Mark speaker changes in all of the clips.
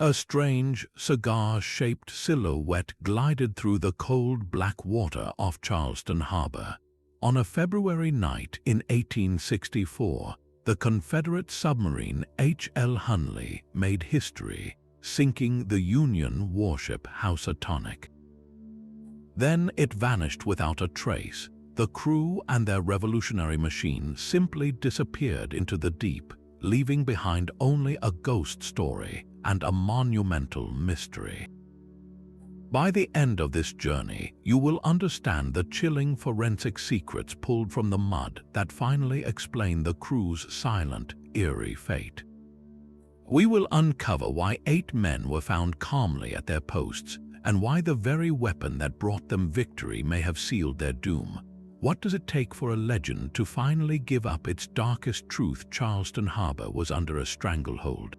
Speaker 1: A strange, cigar-shaped silhouette glided through the cold black water off Charleston Harbor. On a February night in 1864, the Confederate submarine H.L. Hunley made history, sinking the Union warship Housatonic. Then it vanished without a trace. The crew and their revolutionary machine simply disappeared into the deep, leaving behind only a ghost story and a monumental mystery. By the end of this journey, you will understand the chilling forensic secrets pulled from the mud that finally explain the crew's silent, eerie fate. We will uncover why 8 men were found calmly at their posts and why the very weapon that brought them victory may have sealed their doom. What does it take for a legend to finally give up its darkest truth? Charleston Harbor was under a stranglehold.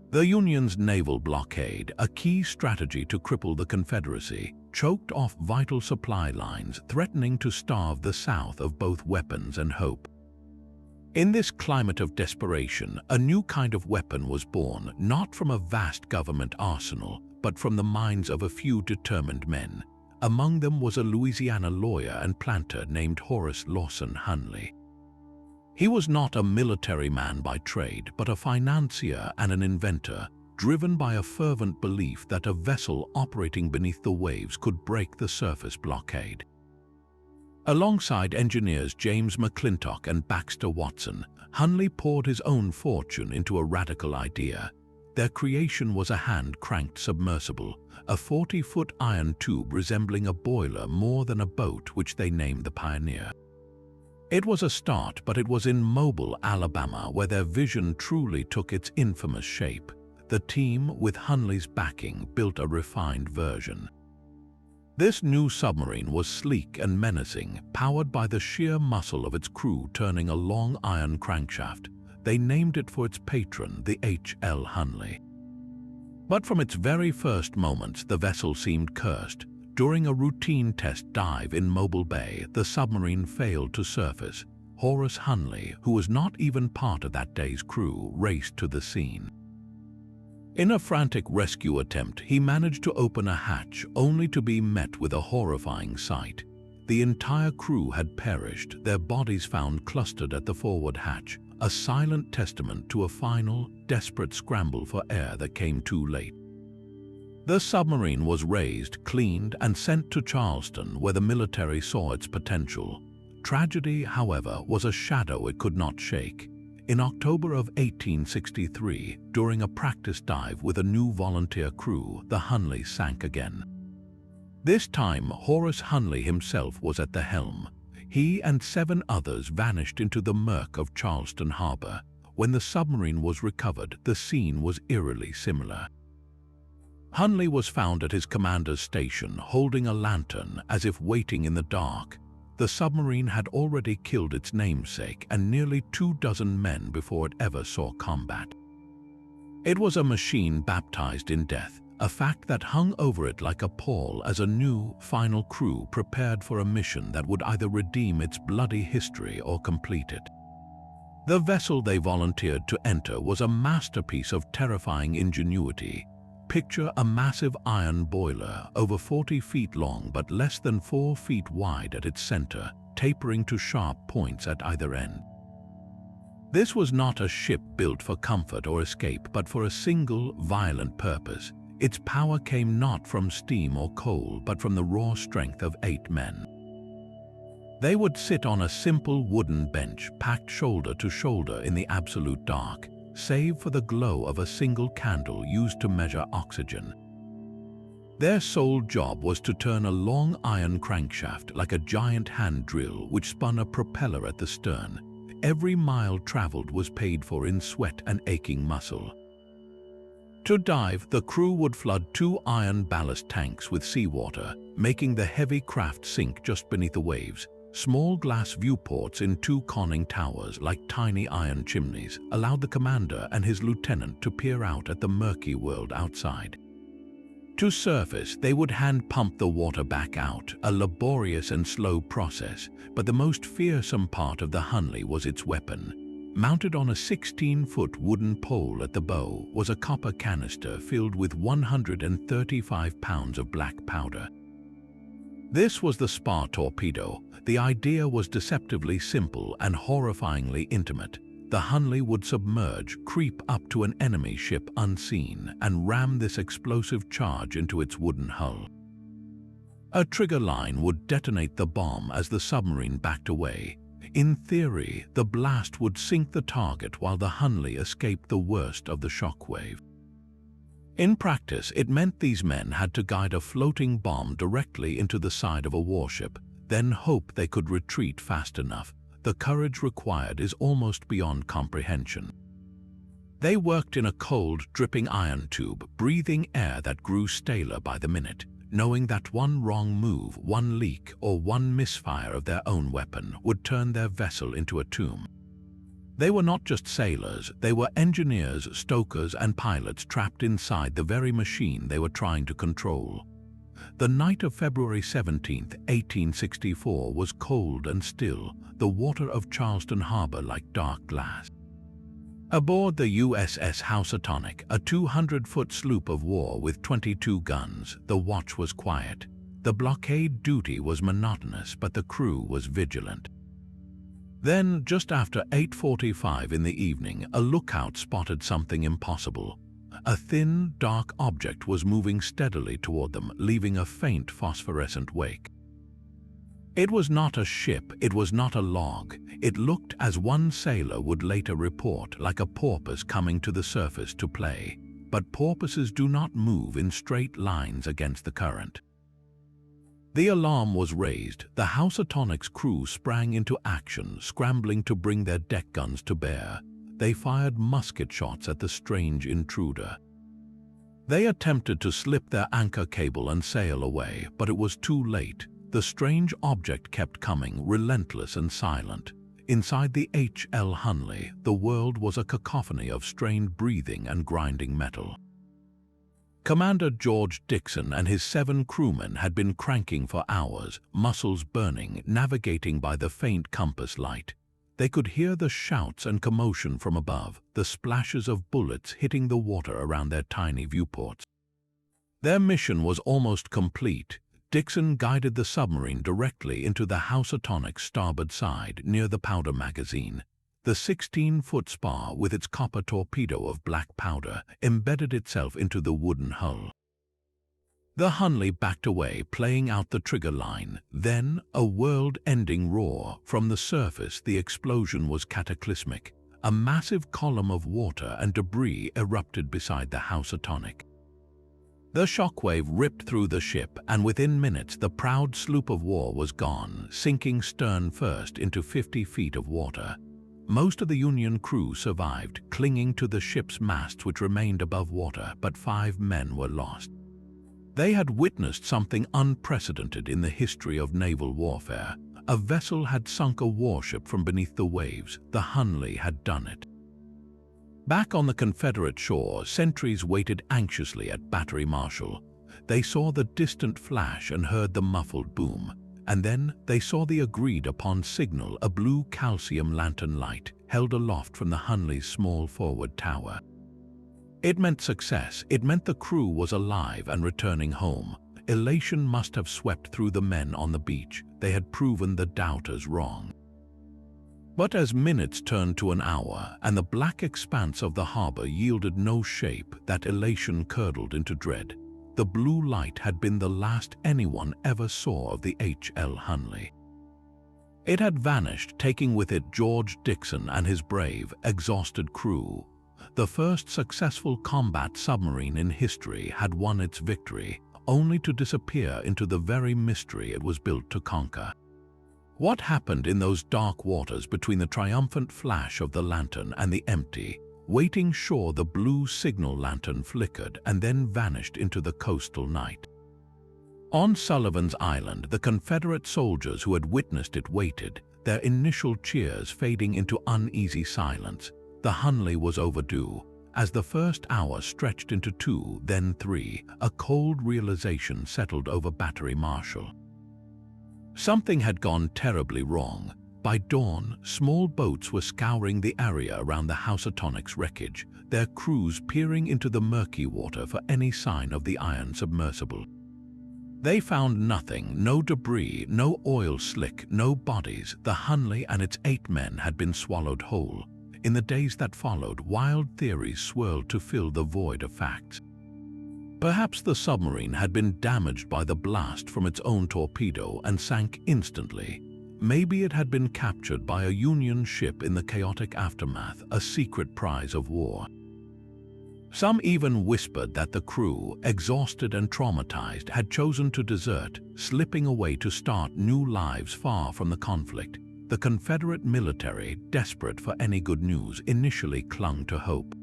Speaker 1: The Union's naval blockade, a key strategy to cripple the Confederacy, choked off vital supply lines, threatening to starve the South of both weapons and hope. In this climate of desperation, a new kind of weapon was born, not from a vast government arsenal, but from the minds of a few determined men. Among them was a Louisiana lawyer and planter named Horace Lawson Hunley. He was not a military man by trade, but a financier and an inventor, driven by a fervent belief that a vessel operating beneath the waves could break the surface blockade. Alongside engineers James McClintock and Baxter Watson, Hunley poured his own fortune into a radical idea. Their creation was a hand-cranked submersible, a 40-foot iron tube resembling a boiler more than a boat, which they named the Pioneer. It was a start, but it was in Mobile, Alabama, where their vision truly took its infamous shape. The team, with Hunley's backing, built a refined version. This new submarine was sleek and menacing, powered by the sheer muscle of its crew turning a long iron crankshaft. They named it for its patron, the H.L. Hunley. But from its very first moments, the vessel seemed cursed. During a routine test dive in Mobile Bay, the submarine failed to surface. Horace Hunley, who was not even part of that day's crew, raced to the scene. In a frantic rescue attempt, he managed to open a hatch, only to be met with a horrifying sight. The entire crew had perished, their bodies found clustered at the forward hatch, a silent testament to a final, desperate scramble for air that came too late. The submarine was raised, cleaned, and sent to Charleston, where the military saw its potential. Tragedy, however, was a shadow it could not shake. In October of 1863, during a practice dive with a new volunteer crew, the Hunley sank again. This time, Horace Hunley himself was at the helm. He and 7 others vanished into the murk of Charleston Harbor. When the submarine was recovered, the scene was eerily similar. Hunley was found at his commander's station, holding a lantern as if waiting in the dark. The submarine had already killed its namesake and nearly 24 men before it ever saw combat. It was a machine baptized in death, a fact that hung over it like a pall as a new, final crew prepared for a mission that would either redeem its bloody history or complete it. The vessel they volunteered to enter was a masterpiece of terrifying ingenuity. Picture a massive iron boiler, over 40 feet long but less than 4 feet wide at its center, tapering to sharp points at either end. This was not a ship built for comfort or escape, but for a single, violent purpose. Its power came not from steam or coal, but from the raw strength of 8 men. They would sit on a simple wooden bench, packed shoulder to shoulder in the absolute dark, save for the glow of a single candle used to measure oxygen. Their sole job was to turn a long iron crankshaft like a giant hand drill which spun a propeller at the stern. Every mile traveled was paid for in sweat and aching muscle. To dive, the crew would flood 2 iron ballast tanks with seawater, making the heavy craft sink just beneath the waves. Small glass viewports in 2 conning towers, like tiny iron chimneys, allowed the commander and his lieutenant to peer out at the murky world outside. To surface, they would hand-pump the water back out, a laborious and slow process, but the most fearsome part of the Hunley was its weapon. Mounted on a 16-foot wooden pole at the bow was a copper canister filled with 135 pounds of black powder. This was the spar torpedo. The idea was deceptively simple and horrifyingly intimate. The Hunley would submerge, creep up to an enemy ship unseen, and ram this explosive charge into its wooden hull. A trigger line would detonate the bomb as the submarine backed away. In theory, the blast would sink the target while the Hunley escaped the worst of the shockwave. In practice, it meant these men had to guide a floating bomb directly into the side of a warship, then hope they could retreat fast enough. The courage required is almost beyond comprehension. They worked in a cold, dripping iron tube, breathing air that grew staler by the minute, knowing that one wrong move, one leak, or one misfire of their own weapon would turn their vessel into a tomb. They were not just sailors, they were engineers, stokers, and pilots trapped inside the very machine they were trying to control. The night of February 17, 1864 was cold and still, the water of Charleston harbor like dark glass. Aboard the USS Housatonic, a 200-foot sloop of war with 22 guns, the watch was quiet. The blockade duty was monotonous, but the crew was vigilant. Then, just after 8:45 in the evening, a lookout spotted something impossible. A thin, dark object was moving steadily toward them, leaving a faint phosphorescent wake. It was not a ship, it was not a log. It looked, as one sailor would later report, like a porpoise coming to the surface to play. But porpoises do not move in straight lines against the current. The alarm was raised. The Housatonic's crew sprang into action, scrambling to bring their deck guns to bear. They fired musket shots at the strange intruder. They attempted to slip their anchor cable and sail away, but it was too late. The strange object kept coming, relentless and silent. Inside the H.L. Hunley, the world was a cacophony of strained breathing and grinding metal. Commander George Dixon and his 7 crewmen had been cranking for hours, muscles burning, navigating by the faint compass light. They could hear the shouts and commotion from above, the splashes of bullets hitting the water around their tiny viewports. Their mission was almost complete. Dixon guided the submarine directly into the Housatonic's starboard side near the powder magazine. The 16-foot spar, with its copper torpedo of black powder, embedded itself into the wooden hull. The Hunley backed away, playing out the trigger line. Then, a world-ending roar. From the surface, the explosion was cataclysmic. A massive column of water and debris erupted beside the Housatonic. The shockwave ripped through the ship, and within minutes the proud sloop of war was gone, sinking stern first into 50 feet of water. Most of the Union crew survived, clinging to the ship's masts which remained above water, but 5 men were lost. They had witnessed something unprecedented in the history of naval warfare. A vessel had sunk a warship from beneath the waves. The Hunley had done it. Back on the Confederate shore, sentries waited anxiously at Battery Marshall. They saw the distant flash and heard the muffled boom. And then they saw the agreed-upon signal, a blue calcium lantern light held aloft from the Hunley's small forward tower. It meant success. It meant the crew was alive and returning home. Elation must have swept through the men on the beach. They had proven the doubters wrong. But as minutes turned to an hour and the black expanse of the harbor yielded no shape, that elation curdled into dread. The blue light had been the last anyone ever saw of the H.L. Hunley. It had vanished, taking with it George Dixon and his brave, exhausted crew. The first successful combat submarine in history had won its victory, only to disappear into the very mystery it was built to conquer. What happened in those dark waters between the triumphant flash of the lantern and the empty, waiting shore? The blue signal lantern flickered and then vanished into the coastal night. On Sullivan's Island, the Confederate soldiers who had witnessed it waited, their initial cheers fading into uneasy silence. The Hunley was overdue. As the first hour stretched into 2, then 3, a cold realization settled over Battery Marshall. Something had gone terribly wrong. By dawn, small boats were scouring the area around the Housatonic's wreckage, their crews peering into the murky water for any sign of the iron submersible. They found nothing, no debris, no oil slick, no bodies. The Hunley and its 8 men had been swallowed whole. In the days that followed, wild theories swirled to fill the void of facts. Perhaps the submarine had been damaged by the blast from its own torpedo and sank instantly. Maybe it had been captured by a Union ship in the chaotic aftermath, a secret prize of war. Some even whispered that the crew, exhausted and traumatized, had chosen to desert, slipping away to start new lives far from the conflict. The Confederate military, desperate for any good news, initially clung to hope.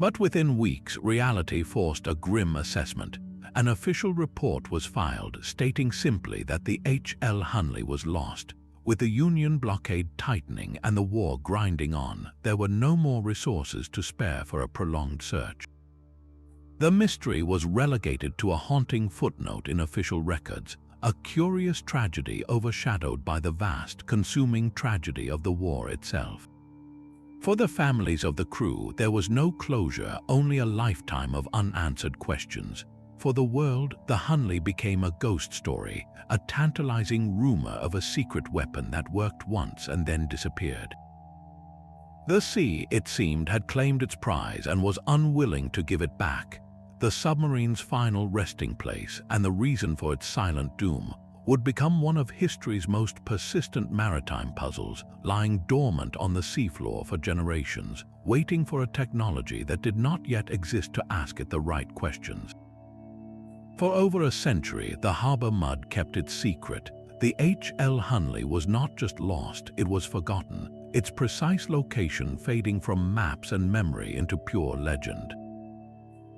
Speaker 1: But within weeks, reality forced a grim assessment. An official report was filed stating simply that the H.L. Hunley was lost. With the Union blockade tightening and the war grinding on, there were no more resources to spare for a prolonged search. The mystery was relegated to a haunting footnote in official records, a curious tragedy overshadowed by the vast, consuming tragedy of the war itself. For the families of the crew, there was no closure, only a lifetime of unanswered questions. For the world, the Hunley became a ghost story, a tantalizing rumor of a secret weapon that worked once and then disappeared. The sea, it seemed, had claimed its prize and was unwilling to give it back. The submarine's final resting place and the reason for its silent doom would become one of history's most persistent maritime puzzles, lying dormant on the seafloor for generations, waiting for a technology that did not yet exist to ask it the right questions. For over a century, the harbor mud kept its secret. The H.L. Hunley was not just lost, it was forgotten, its precise location fading from maps and memory into pure legend.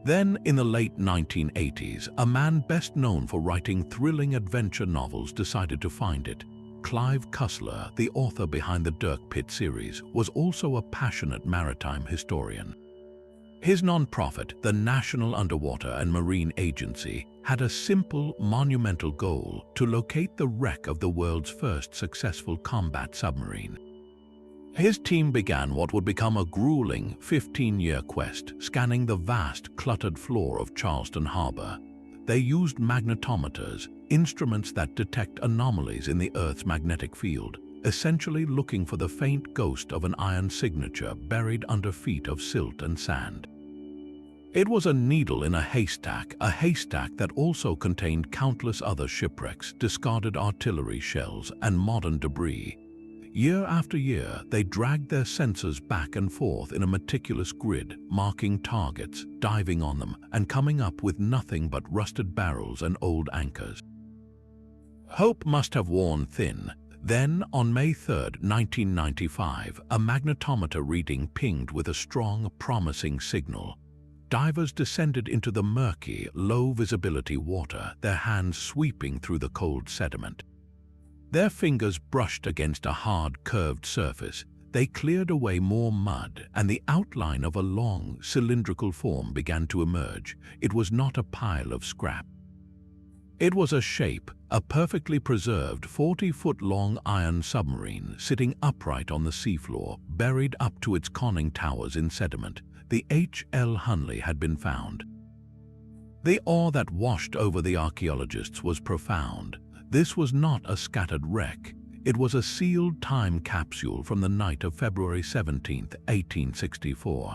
Speaker 1: Then, in the late 1980s, a man best known for writing thrilling adventure novels decided to find it. Clive Cussler, the author behind the Dirk Pitt series, was also a passionate maritime historian. His nonprofit, the National Underwater and Marine Agency, had a simple, monumental goal: to locate the wreck of the world's first successful combat submarine. His team began what would become a grueling 15-year quest, scanning the vast, cluttered floor of Charleston Harbor. They used magnetometers, instruments that detect anomalies in the Earth's magnetic field, essentially looking for the faint ghost of an iron signature buried under feet of silt and sand. It was a needle in a haystack that also contained countless other shipwrecks, discarded artillery shells, and modern debris. Year after year, they dragged their sensors back and forth in a meticulous grid, marking targets, diving on them, and coming up with nothing but rusted barrels and old anchors. Hope must have worn thin. Then, on May 3, 1995, a magnetometer reading pinged with a strong, promising signal. Divers descended into the murky, low-visibility water, their hands sweeping through the cold sediment. Their fingers brushed against a hard, curved surface. They cleared away more mud, and the outline of a long, cylindrical form began to emerge. It was not a pile of scrap. It was a shape, a perfectly preserved 40-foot-long iron submarine sitting upright on the seafloor, buried up to its conning towers in sediment. The H.L. Hunley had been found. The awe that washed over the archaeologists was profound. This was not a scattered wreck. It was a sealed time capsule from the night of February 17, 1864.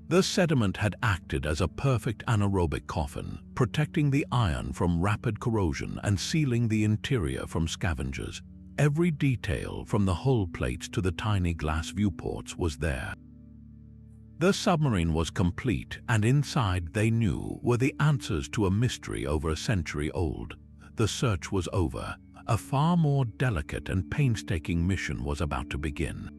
Speaker 1: The sediment had acted as a perfect anaerobic coffin, protecting the iron from rapid corrosion and sealing the interior from scavengers. Every detail, from the hull plates to the tiny glass viewports, was there. The submarine was complete, and inside, they knew, were the answers to a mystery over a century old. The search was over. A far more delicate and painstaking mission was about to begin.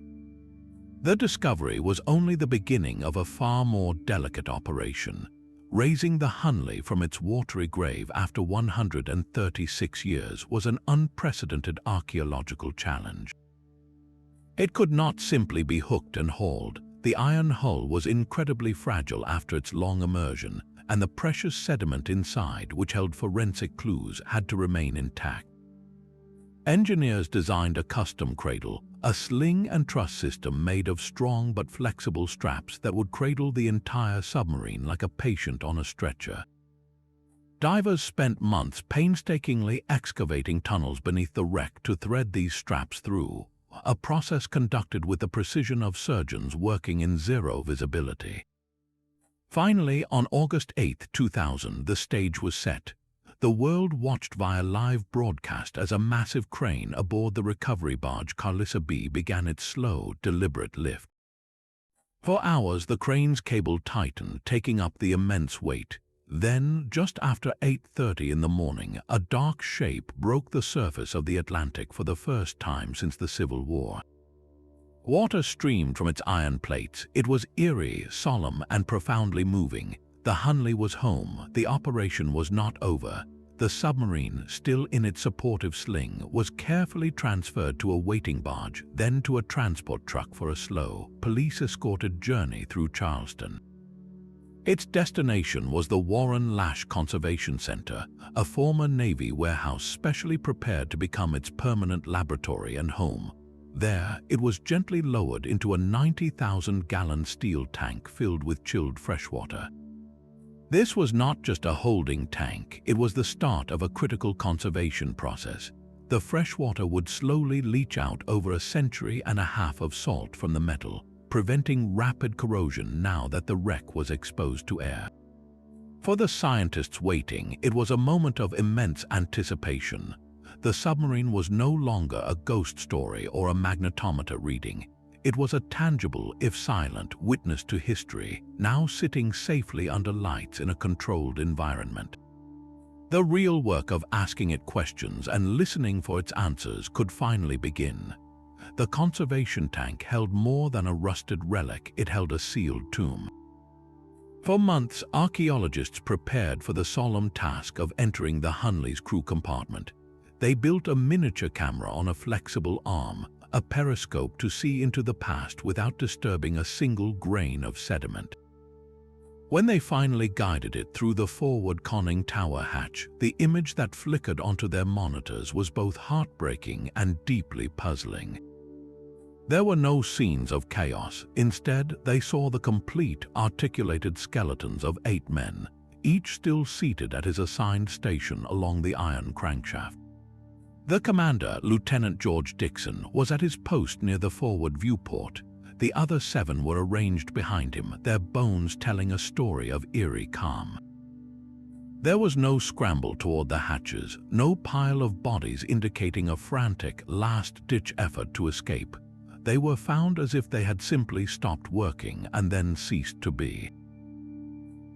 Speaker 1: The discovery was only the beginning of a far more delicate operation. Raising the Hunley from its watery grave after 136 years was an unprecedented archaeological challenge. It could not simply be hooked and hauled. The iron hull was incredibly fragile after its long immersion, and the precious sediment inside, which held forensic clues, had to remain intact. Engineers designed a custom cradle, a sling and truss system made of strong but flexible straps that would cradle the entire submarine like a patient on a stretcher. Divers spent months painstakingly excavating tunnels beneath the wreck to thread these straps through, a process conducted with the precision of surgeons working in zero visibility. Finally, on August 8, 2000, the stage was set. The world watched via live broadcast as a massive crane aboard the recovery barge Carlissa B began its slow, deliberate lift. For hours, the crane's cable tightened, taking up the immense weight. Then, just after 8:30 in the morning, a dark shape broke the surface of the Atlantic for the first time since the Civil War. Water streamed from its iron plates. It was eerie, solemn, and profoundly moving. The Hunley was home. The operation was not over. The submarine, still in its supportive sling, was carefully transferred to a waiting barge, then to a transport truck for a slow, police-escorted journey through Charleston. Its destination was the Warren Lash Conservation Center, a former Navy warehouse specially prepared to become its permanent laboratory and home. There, it was gently lowered into a 90,000-gallon steel tank filled with chilled freshwater. This was not just a holding tank, it was the start of a critical conservation process. The freshwater would slowly leach out over a century and a half of salt from the metal, preventing rapid corrosion now that the wreck was exposed to air. For the scientists waiting, it was a moment of immense anticipation. The submarine was no longer a ghost story or a magnetometer reading. It was a tangible, if silent, witness to history, now sitting safely under lights in a controlled environment. The real work of asking it questions and listening for its answers could finally begin. The conservation tank held more than a rusted relic, it held a sealed tomb. For months, archaeologists prepared for the solemn task of entering the Hunley's crew compartment. They built a miniature camera on a flexible arm, a periscope to see into the past without disturbing a single grain of sediment. When they finally guided it through the forward conning tower hatch, the image that flickered onto their monitors was both heartbreaking and deeply puzzling. There were no scenes of chaos. Instead, they saw the complete, articulated skeletons of 8 men, each still seated at his assigned station along the iron crankshaft. The commander, Lieutenant George Dixon, was at his post near the forward viewport. The other 7 were arranged behind him, their bones telling a story of eerie calm. There was no scramble toward the hatches, no pile of bodies indicating a frantic, last-ditch effort to escape. They were found as if they had simply stopped working and then ceased to be.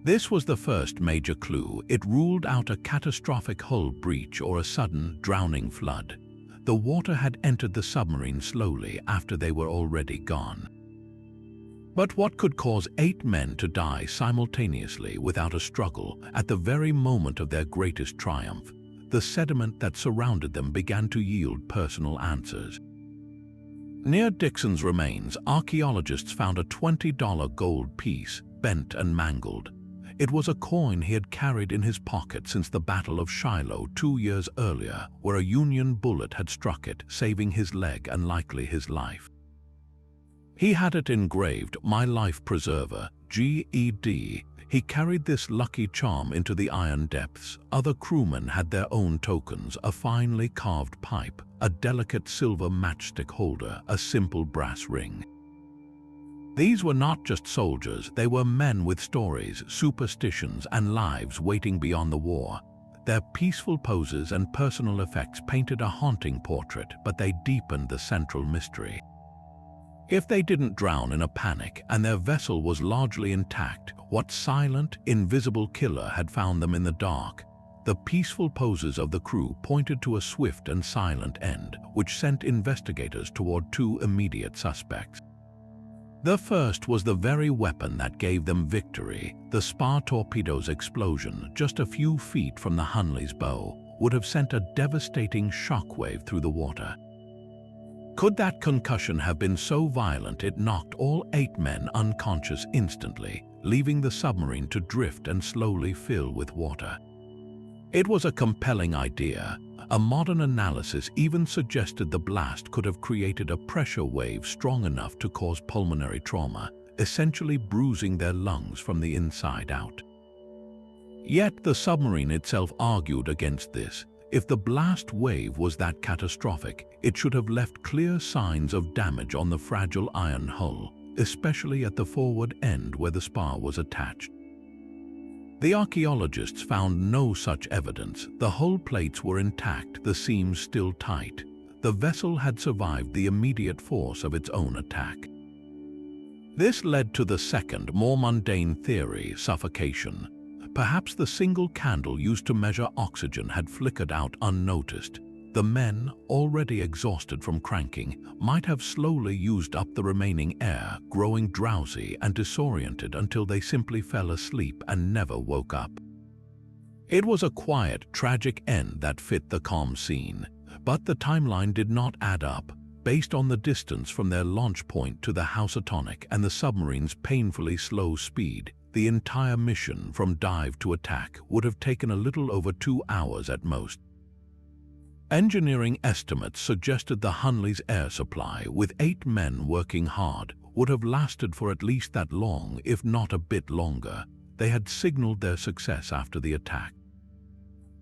Speaker 1: This was the first major clue. It ruled out a catastrophic hull breach or a sudden, drowning flood. The water had entered the submarine slowly after they were already gone. But what could cause 8 men to die simultaneously without a struggle at the very moment of their greatest triumph? The sediment that surrounded them began to yield personal answers. Near Dixon's remains, archaeologists found a $20 gold piece, bent and mangled. It was a coin he had carried in his pocket since the Battle of Shiloh 2 years earlier, where a Union bullet had struck it, saving his leg and likely his life. He had it engraved, "My Life Preserver, GED." He carried this lucky charm into the iron depths. Other crewmen had their own tokens, a finely carved pipe, a delicate silver matchstick holder, a simple brass ring. These were not just soldiers, they were men with stories, superstitions, and lives waiting beyond the war. Their peaceful poses and personal effects painted a haunting portrait, but they deepened the central mystery. If they didn't drown in a panic and their vessel was largely intact, what silent, invisible killer had found them in the dark? The peaceful poses of the crew pointed to a swift and silent end, which sent investigators toward 2 immediate suspects. The first was the very weapon that gave them victory. The spar torpedo's explosion, just a few feet from the Hunley's bow, would have sent a devastating shockwave through the water. Could that concussion have been so violent it knocked all 8 men unconscious instantly, leaving the submarine to drift and slowly fill with water? It was a compelling idea, A modern analysis even suggested the blast could have created a pressure wave strong enough to cause pulmonary trauma, essentially bruising their lungs from the inside out. Yet the submarine itself argued against this. If the blast wave was that catastrophic, it should have left clear signs of damage on the fragile iron hull, especially at the forward end where the spar was attached. The archaeologists found no such evidence. The hull plates were intact, the seams still tight. The vessel had survived the immediate force of its own attack. This led to the second, more mundane theory, suffocation. Perhaps the single candle used to measure oxygen had flickered out unnoticed. The men, already exhausted from cranking, might have slowly used up the remaining air, growing drowsy and disoriented until they simply fell asleep and never woke up. It was a quiet, tragic end that fit the calm scene, but the timeline did not add up. Based on the distance from their launch point to the Housatonic and the submarine's painfully slow speed, the entire mission from dive to attack would have taken a little over 2 hours at most. Engineering estimates suggested the Hunley's air supply, with 8 men working hard, would have lasted for at least that long, if not a bit longer. They had signaled their success after the attack.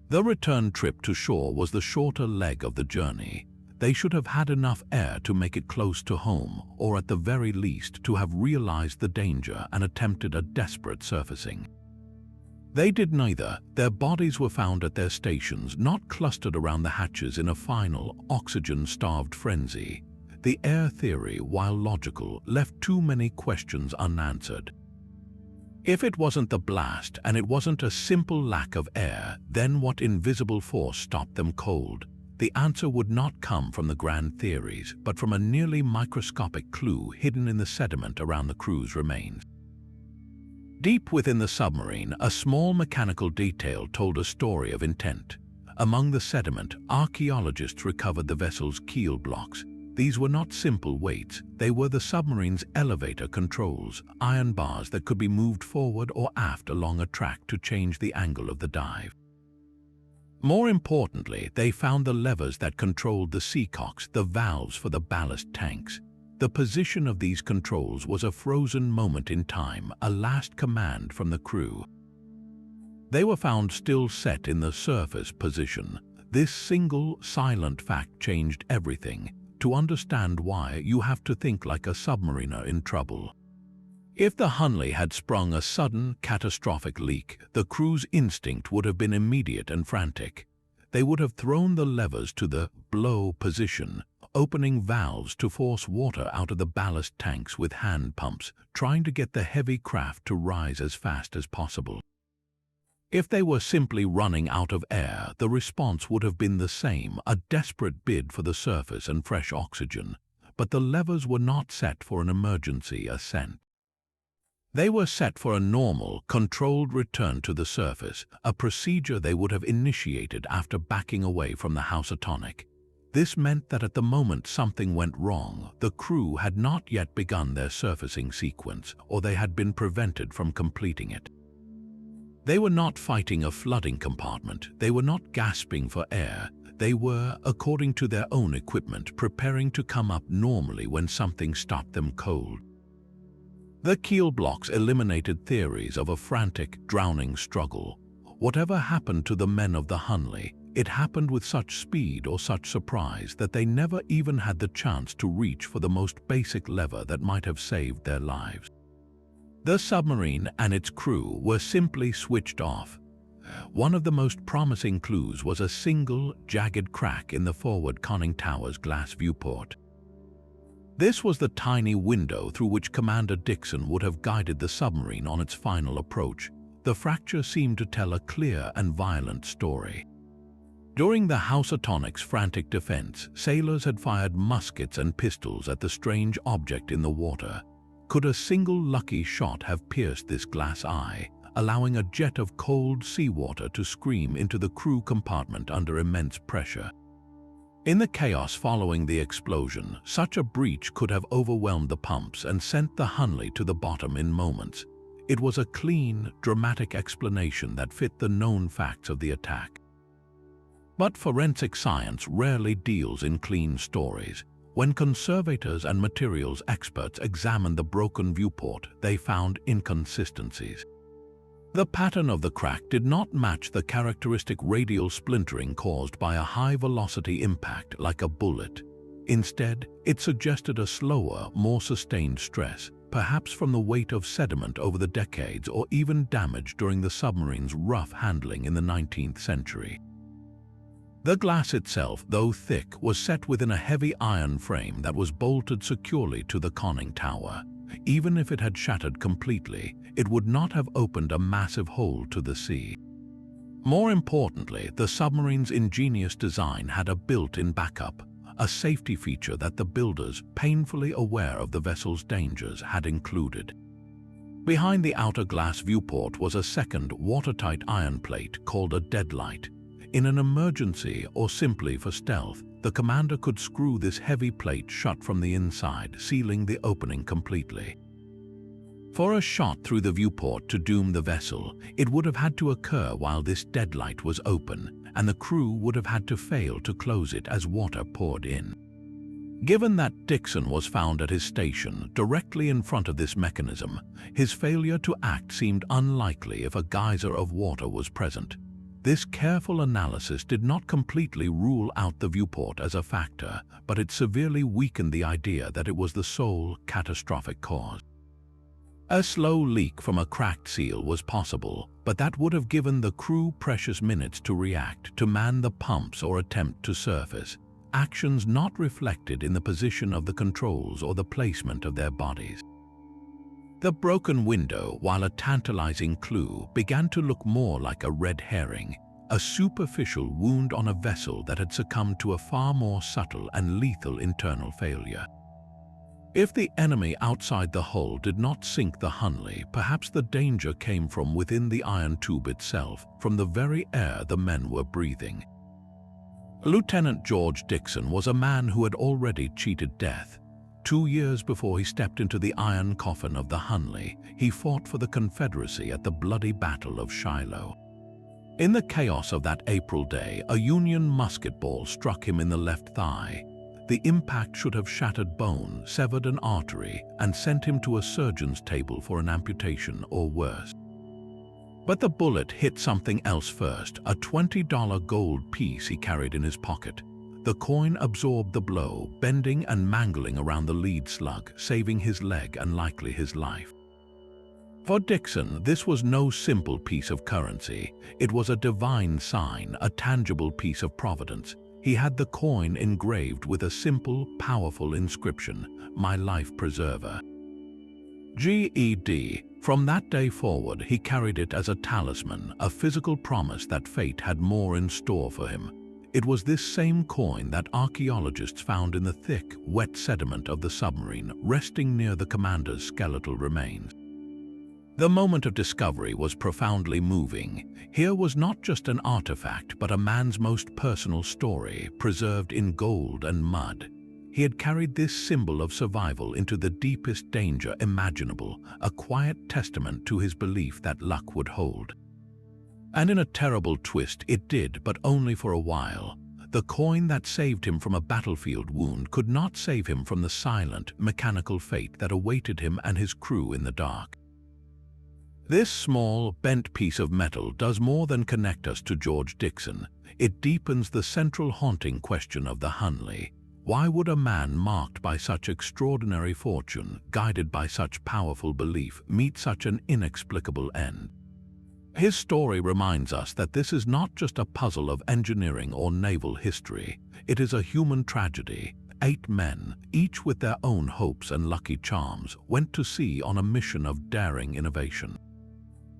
Speaker 1: The return trip to shore was the shorter leg of the journey. They should have had enough air to make it close to home, or at the very least to have realized the danger and attempted a desperate surfacing. They did neither. Their bodies were found at their stations, not clustered around the hatches in a final, oxygen-starved frenzy. The air theory, while logical, left too many questions unanswered. If it wasn't the blast and it wasn't a simple lack of air, then what invisible force stopped them cold? The answer would not come from the grand theories, but from a nearly microscopic clue hidden in the sediment around the crew's remains. Deep within the submarine, a small mechanical detail told a story of intent. Among the sediment, archaeologists recovered the vessel's keel blocks. These were not simple weights. They were the submarine's elevator controls, iron bars that could be moved forward or aft along a track to change the angle of the dive. More importantly, they found the levers that controlled the seacocks, the valves for the ballast tanks. The position of these controls was a frozen moment in time, a last command from the crew. They were found still set in the surface position. This single, silent fact changed everything. To understand why, you have to think like a submariner in trouble. If the Hunley had sprung a sudden, catastrophic leak, the crew's instinct would have been immediate and frantic. They would have thrown the levers to the blow position, opening valves to force water out of the ballast tanks with hand pumps, trying to get the heavy craft to rise as fast as possible. If they were simply running out of air, the response would have been the same, a desperate bid for the surface and fresh oxygen. But the levers were not set for an emergency ascent. They were set for a normal, controlled return to the surface, a procedure they would have initiated after backing away from the Housatonic. This meant that at the moment something went wrong, the crew had not yet begun their surfacing sequence, or they had been prevented from completing it. They were not fighting a flooding compartment. They were not gasping for air. They were, according to their own equipment, preparing to come up normally when something stopped them cold. The keel blocks eliminated theories of a frantic, drowning struggle. Whatever happened to the men of the Hunley, it happened with such speed or such surprise that they never even had the chance to reach for the most basic lever that might have saved their lives. The submarine and its crew were simply switched off. One of the most promising clues was a single, jagged crack in the forward conning tower's glass viewport. This was the tiny window through which Commander Dixon would have guided the submarine on its final approach. The fracture seemed to tell a clear and violent story. During the Housatonic's frantic defense, sailors had fired muskets and pistols at the strange object in the water. Could a single lucky shot have pierced this glass eye, allowing a jet of cold seawater to scream into the crew compartment under immense pressure? In the chaos following the explosion, such a breach could have overwhelmed the pumps and sent the Hunley to the bottom in moments. It was a clean, dramatic explanation that fit the known facts of the attack. But forensic science rarely deals in clean stories. When conservators and materials experts examined the broken viewport, they found inconsistencies. The pattern of the crack did not match the characteristic radial splintering caused by a high-velocity impact like a bullet. Instead, it suggested a slower, more sustained stress, perhaps from the weight of sediment over the decades or even damage during the submarine's rough handling in the 19th century. The glass itself, though thick, was set within a heavy iron frame that was bolted securely to the conning tower. Even if it had shattered completely, it would not have opened a massive hole to the sea. More importantly, the submarine's ingenious design had a built-in backup, a safety feature that the builders, painfully aware of the vessel's dangers, had included. Behind the outer glass viewport was a second watertight iron plate called a deadlight. In an emergency or simply for stealth, the commander could screw this heavy plate shut from the inside, sealing the opening completely. For a shot through the viewport to doom the vessel, it would have had to occur while this deadlight was open, and the crew would have had to fail to close it as water poured in. Given that Dixon was found at his station directly in front of this mechanism, his failure to act seemed unlikely if a geyser of water was present. This careful analysis did not completely rule out the viewport as a factor, but it severely weakened the idea that it was the sole catastrophic cause. A slow leak from a cracked seal was possible, but that would have given the crew precious minutes to react, to man the pumps or attempt to surface, actions not reflected in the position of the controls or the placement of their bodies. The broken window, while a tantalizing clue, began to look more like a red herring, a superficial wound on a vessel that had succumbed to a far more subtle and lethal internal failure. If the enemy outside the hull did not sink the Hunley, perhaps the danger came from within the iron tube itself, from the very air the men were breathing. Lieutenant George Dixon was a man who had already cheated death. 2 years before he stepped into the iron coffin of the Hunley, he fought for the Confederacy at the bloody Battle of Shiloh. In the chaos of that April day, a Union musket ball struck him in the left thigh. The impact should have shattered bone, severed an artery, and sent him to a surgeon's table for an amputation or worse. But the bullet hit something else first, a $20 gold piece he carried in his pocket. The coin absorbed the blow, bending and mangling around the lead slug, saving his leg and likely his life. For Dixon, this was no simple piece of currency. It was a divine sign, a tangible piece of providence. He had the coin engraved with a simple, powerful inscription, "My life preserver." GED. From that day forward, he carried it as a talisman, a physical promise that fate had more in store for him. It was this same coin that archaeologists found in the thick, wet sediment of the submarine, resting near the commander's skeletal remains. The moment of discovery was profoundly moving. Here was not just an artifact, but a man's most personal story, preserved in gold and mud. He had carried this symbol of survival into the deepest danger imaginable, a quiet testament to his belief that luck would hold. And in a terrible twist, it did, but only for a while. The coin that saved him from a battlefield wound could not save him from the silent, mechanical fate that awaited him and his crew in the dark. This small, bent piece of metal does more than connect us to George Dixon. It deepens the central haunting question of the Hunley. Why would a man marked by such extraordinary fortune, guided by such powerful belief, meet such an inexplicable end? His story reminds us that this is not just a puzzle of engineering or naval history. It is a human tragedy. 8 men, each with their own hopes and lucky charms, went to sea on a mission of daring innovation.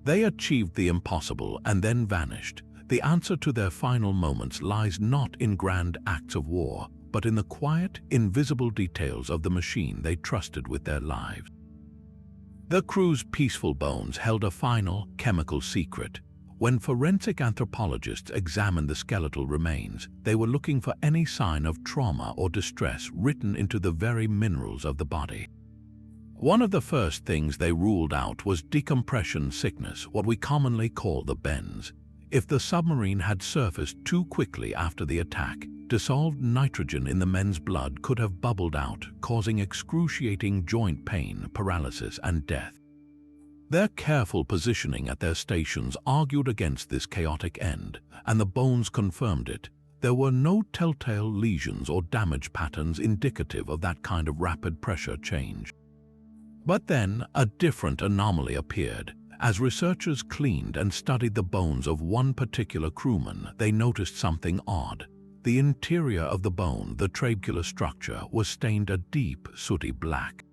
Speaker 1: They achieved the impossible and then vanished. The answer to their final moments lies not in grand acts of war, but in the quiet, invisible details of the machine they trusted with their lives. The crew's peaceful bones held a final, chemical secret. When forensic anthropologists examined the skeletal remains, they were looking for any sign of trauma or distress written into the very minerals of the body. One of the first things they ruled out was decompression sickness, what we commonly call the bends. If the submarine had surfaced too quickly after the attack, dissolved nitrogen in the men's blood could have bubbled out, causing excruciating joint pain, paralysis, and death. Their careful positioning at their stations argued against this chaotic end, and the bones confirmed it. There were no telltale lesions or damage patterns indicative of that kind of rapid pressure change. But then a different anomaly appeared. As researchers cleaned and studied the bones of one particular crewman, they noticed something odd. The interior of the bone, the trabecular structure, was stained a deep, sooty black.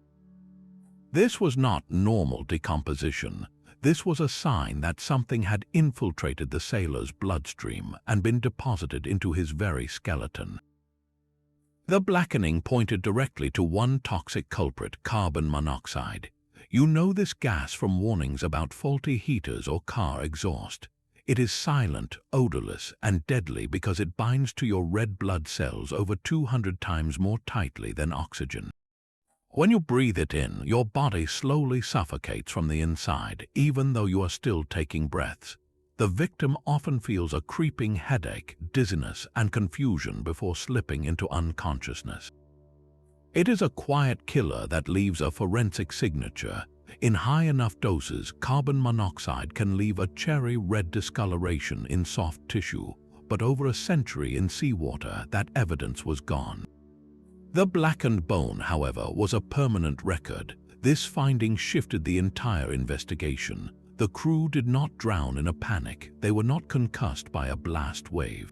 Speaker 1: This was not normal decomposition. This was a sign that something had infiltrated the sailor's bloodstream and been deposited into his very skeleton. The blackening pointed directly to one toxic culprit, carbon monoxide. You know this gas from warnings about faulty heaters or car exhaust. It is silent, odorless, and deadly because it binds to your red blood cells over 200 times more tightly than oxygen. When you breathe it in, your body slowly suffocates from the inside, even though you are still taking breaths. The victim often feels a creeping headache, dizziness, and confusion before slipping into unconsciousness. It is a quiet killer that leaves a forensic signature. In high enough doses, carbon monoxide can leave a cherry red discoloration in soft tissue, but over a century in seawater, that evidence was gone. The blackened bone, however, was a permanent record. This finding shifted the entire investigation. The crew did not drown in a panic. They were not concussed by a blast wave.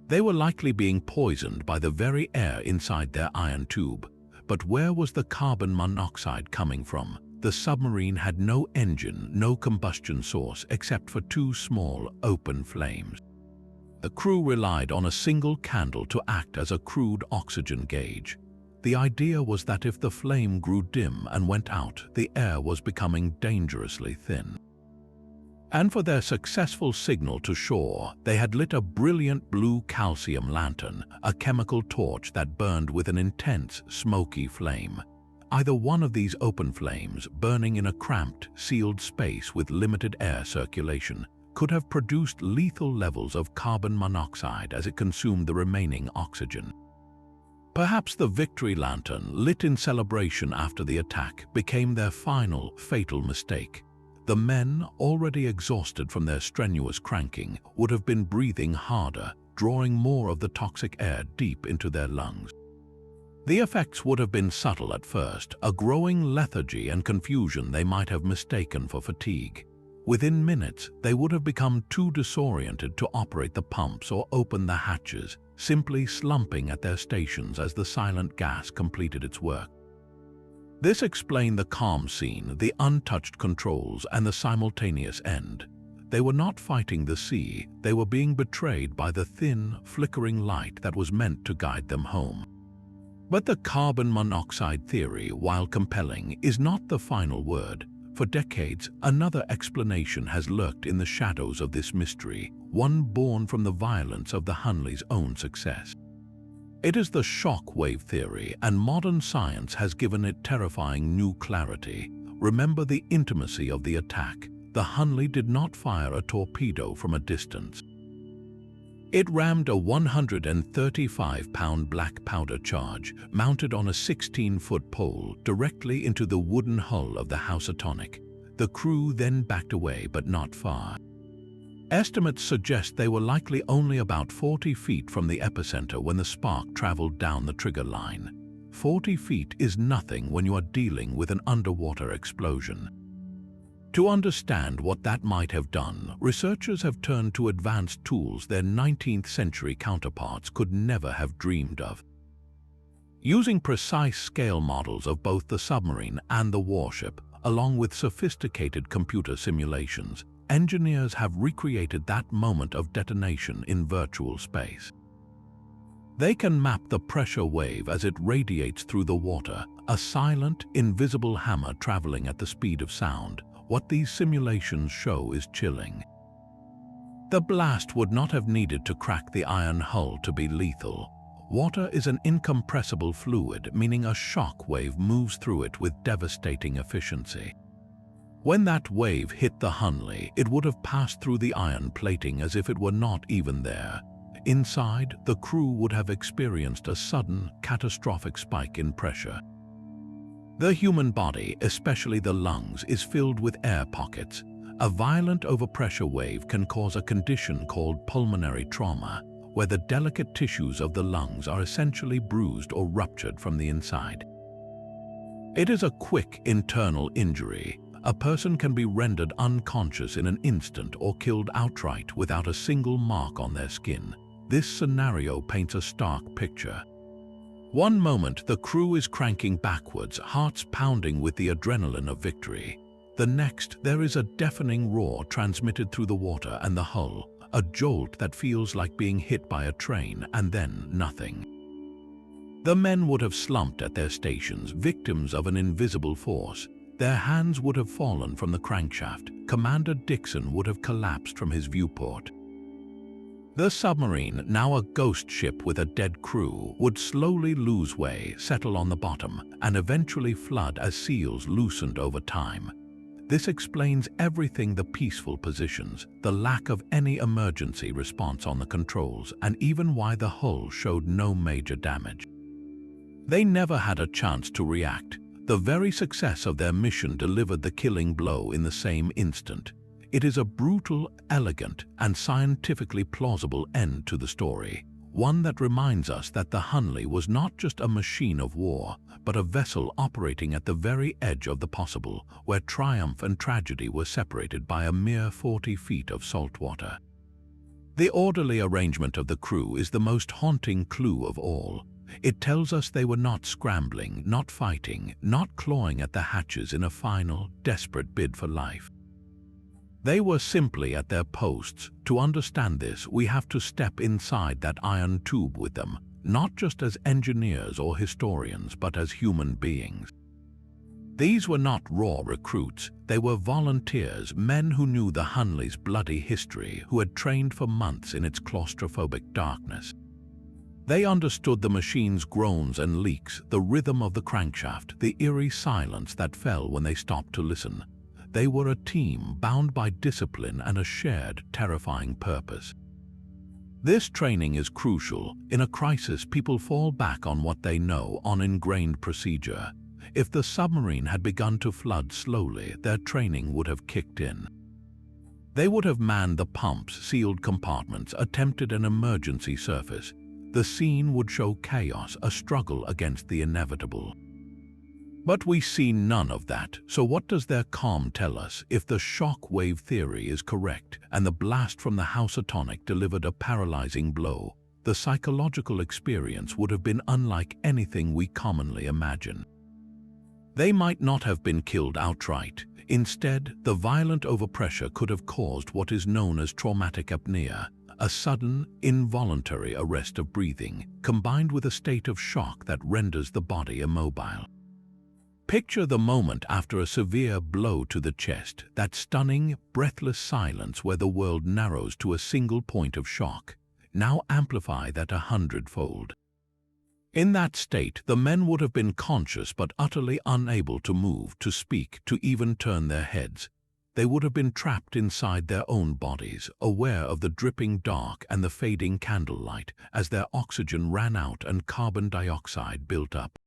Speaker 1: They were likely being poisoned by the very air inside their iron tube. But where was the carbon monoxide coming from? The submarine had no engine, no combustion source except for two small, open flames. The crew relied on a single candle to act as a crude oxygen gauge. The idea was that if the flame grew dim and went out, the air was becoming dangerously thin. And for their successful signal to shore, they had lit a brilliant blue calcium lantern, a chemical torch that burned with an intense, smoky flame. Either one of these open flames, burning in a cramped, sealed space with limited air circulation, could have produced lethal levels of carbon monoxide as it consumed the remaining oxygen. Perhaps the victory lantern, lit in celebration after the attack, became their final, fatal mistake. The men, already exhausted from their strenuous cranking, would have been breathing harder, drawing more of the toxic air deep into their lungs. The effects would have been subtle at first, a growing lethargy and confusion they might have mistaken for fatigue. Within minutes, they would have become too disoriented to operate the pumps or open the hatches, simply slumping at their stations as the silent gas completed its work. This explained the calm scene, the untouched controls, and the simultaneous end. They were not fighting the sea, they were being betrayed by the thin, flickering light that was meant to guide them home. But the carbon monoxide theory, while compelling, is not the final word. For decades, another explanation has lurked in the shadows of this mystery, one born from the violence of the Hunley's own success. It is the shock wave theory, and modern science has given it terrifying new clarity. Remember the intimacy of the attack. The Hunley did not fire a torpedo from a distance. It rammed a 135-pound black powder charge, mounted on a 16-foot pole, directly into the wooden hull of the Housatonic. The crew then backed away, but not far. Estimates suggest they were likely only about 40 feet from the epicenter when the spark traveled down the trigger line. 40 feet is nothing when you are dealing with an underwater explosion. To understand what that might have done, researchers have turned to advanced tools their 19th century counterparts could never have dreamed of. Using precise scale models of both the submarine and the warship, along with sophisticated computer simulations, engineers have recreated that moment of detonation in virtual space. They can map the pressure wave as it radiates through the water, a silent, invisible hammer traveling at the speed of sound. What these simulations show is chilling. The blast would not have needed to crack the iron hull to be lethal. Water is an incompressible fluid, meaning a shock wave moves through it with devastating efficiency. When that wave hit the Hunley, it would have passed through the iron plating as if it were not even there. Inside, the crew would have experienced a sudden, catastrophic spike in pressure. The human body, especially the lungs, is filled with air pockets. A violent overpressure wave can cause a condition called pulmonary trauma, where the delicate tissues of the lungs are essentially bruised or ruptured from the inside. It is a quick internal injury. A person can be rendered unconscious in an instant or killed outright without a single mark on their skin. This scenario paints a stark picture. One moment, the crew is cranking backwards, hearts pounding with the adrenaline of victory. The next, there is a deafening roar transmitted through the water and the hull, a jolt that feels like being hit by a train, and then nothing. The men would have slumped at their stations, victims of an invisible force. Their hands would have fallen from the crankshaft. Commander Dixon would have collapsed from his viewport. The submarine, now a ghost ship with a dead crew, would slowly lose way, settle on the bottom, and eventually flood as seals loosened over time. This explains everything: the peaceful positions, the lack of any emergency response on the controls, and even why the hull showed no major damage. They never had a chance to react. The very success of their mission delivered the killing blow in the same instant. It is a brutal, elegant, and scientifically plausible end to the story, one that reminds us that the Hunley was not just a machine of war, but a vessel operating at the very edge of the possible, where triumph and tragedy were separated by a mere 40 feet of salt water. The orderly arrangement of the crew is the most haunting clue of all. It tells us they were not scrambling, not fighting, not clawing at the hatches in a final, desperate bid for life. They were simply at their posts. To understand this, we have to step inside that iron tube with them, not just as engineers or historians, but as human beings. These were not raw recruits. They were volunteers, men who knew the Hunley's bloody history, who had trained for months in its claustrophobic darkness. They understood the machine's groans and leaks, the rhythm of the crankshaft, the eerie silence that fell when they stopped to listen. They were a team bound by discipline and a shared, terrifying purpose. This training is crucial. In a crisis, people fall back on what they know, on ingrained procedure. If the submarine had begun to flood slowly, their training would have kicked in. They would have manned the pumps, sealed compartments, attempted an emergency surface. The scene would show chaos, a struggle against the inevitable. But we see none of that. So what does their calm tell us? If the shock wave theory is correct and the blast from the Housatonic delivered a paralyzing blow, the psychological experience would have been unlike anything we commonly imagine. They might not have been killed outright. Instead, the violent overpressure could have caused what is known as traumatic apnea, a sudden, involuntary arrest of breathing, combined with a state of shock that renders the body immobile. Picture the moment after a severe blow to the chest, that stunning, breathless silence where the world narrows to a single point of shock. Now amplify that 100-fold. In that state, the men would have been conscious but utterly unable to move, to speak, to even turn their heads. They would have been trapped inside their own bodies, aware of the dripping dark and the fading candlelight as their oxygen ran out and carbon dioxide built up.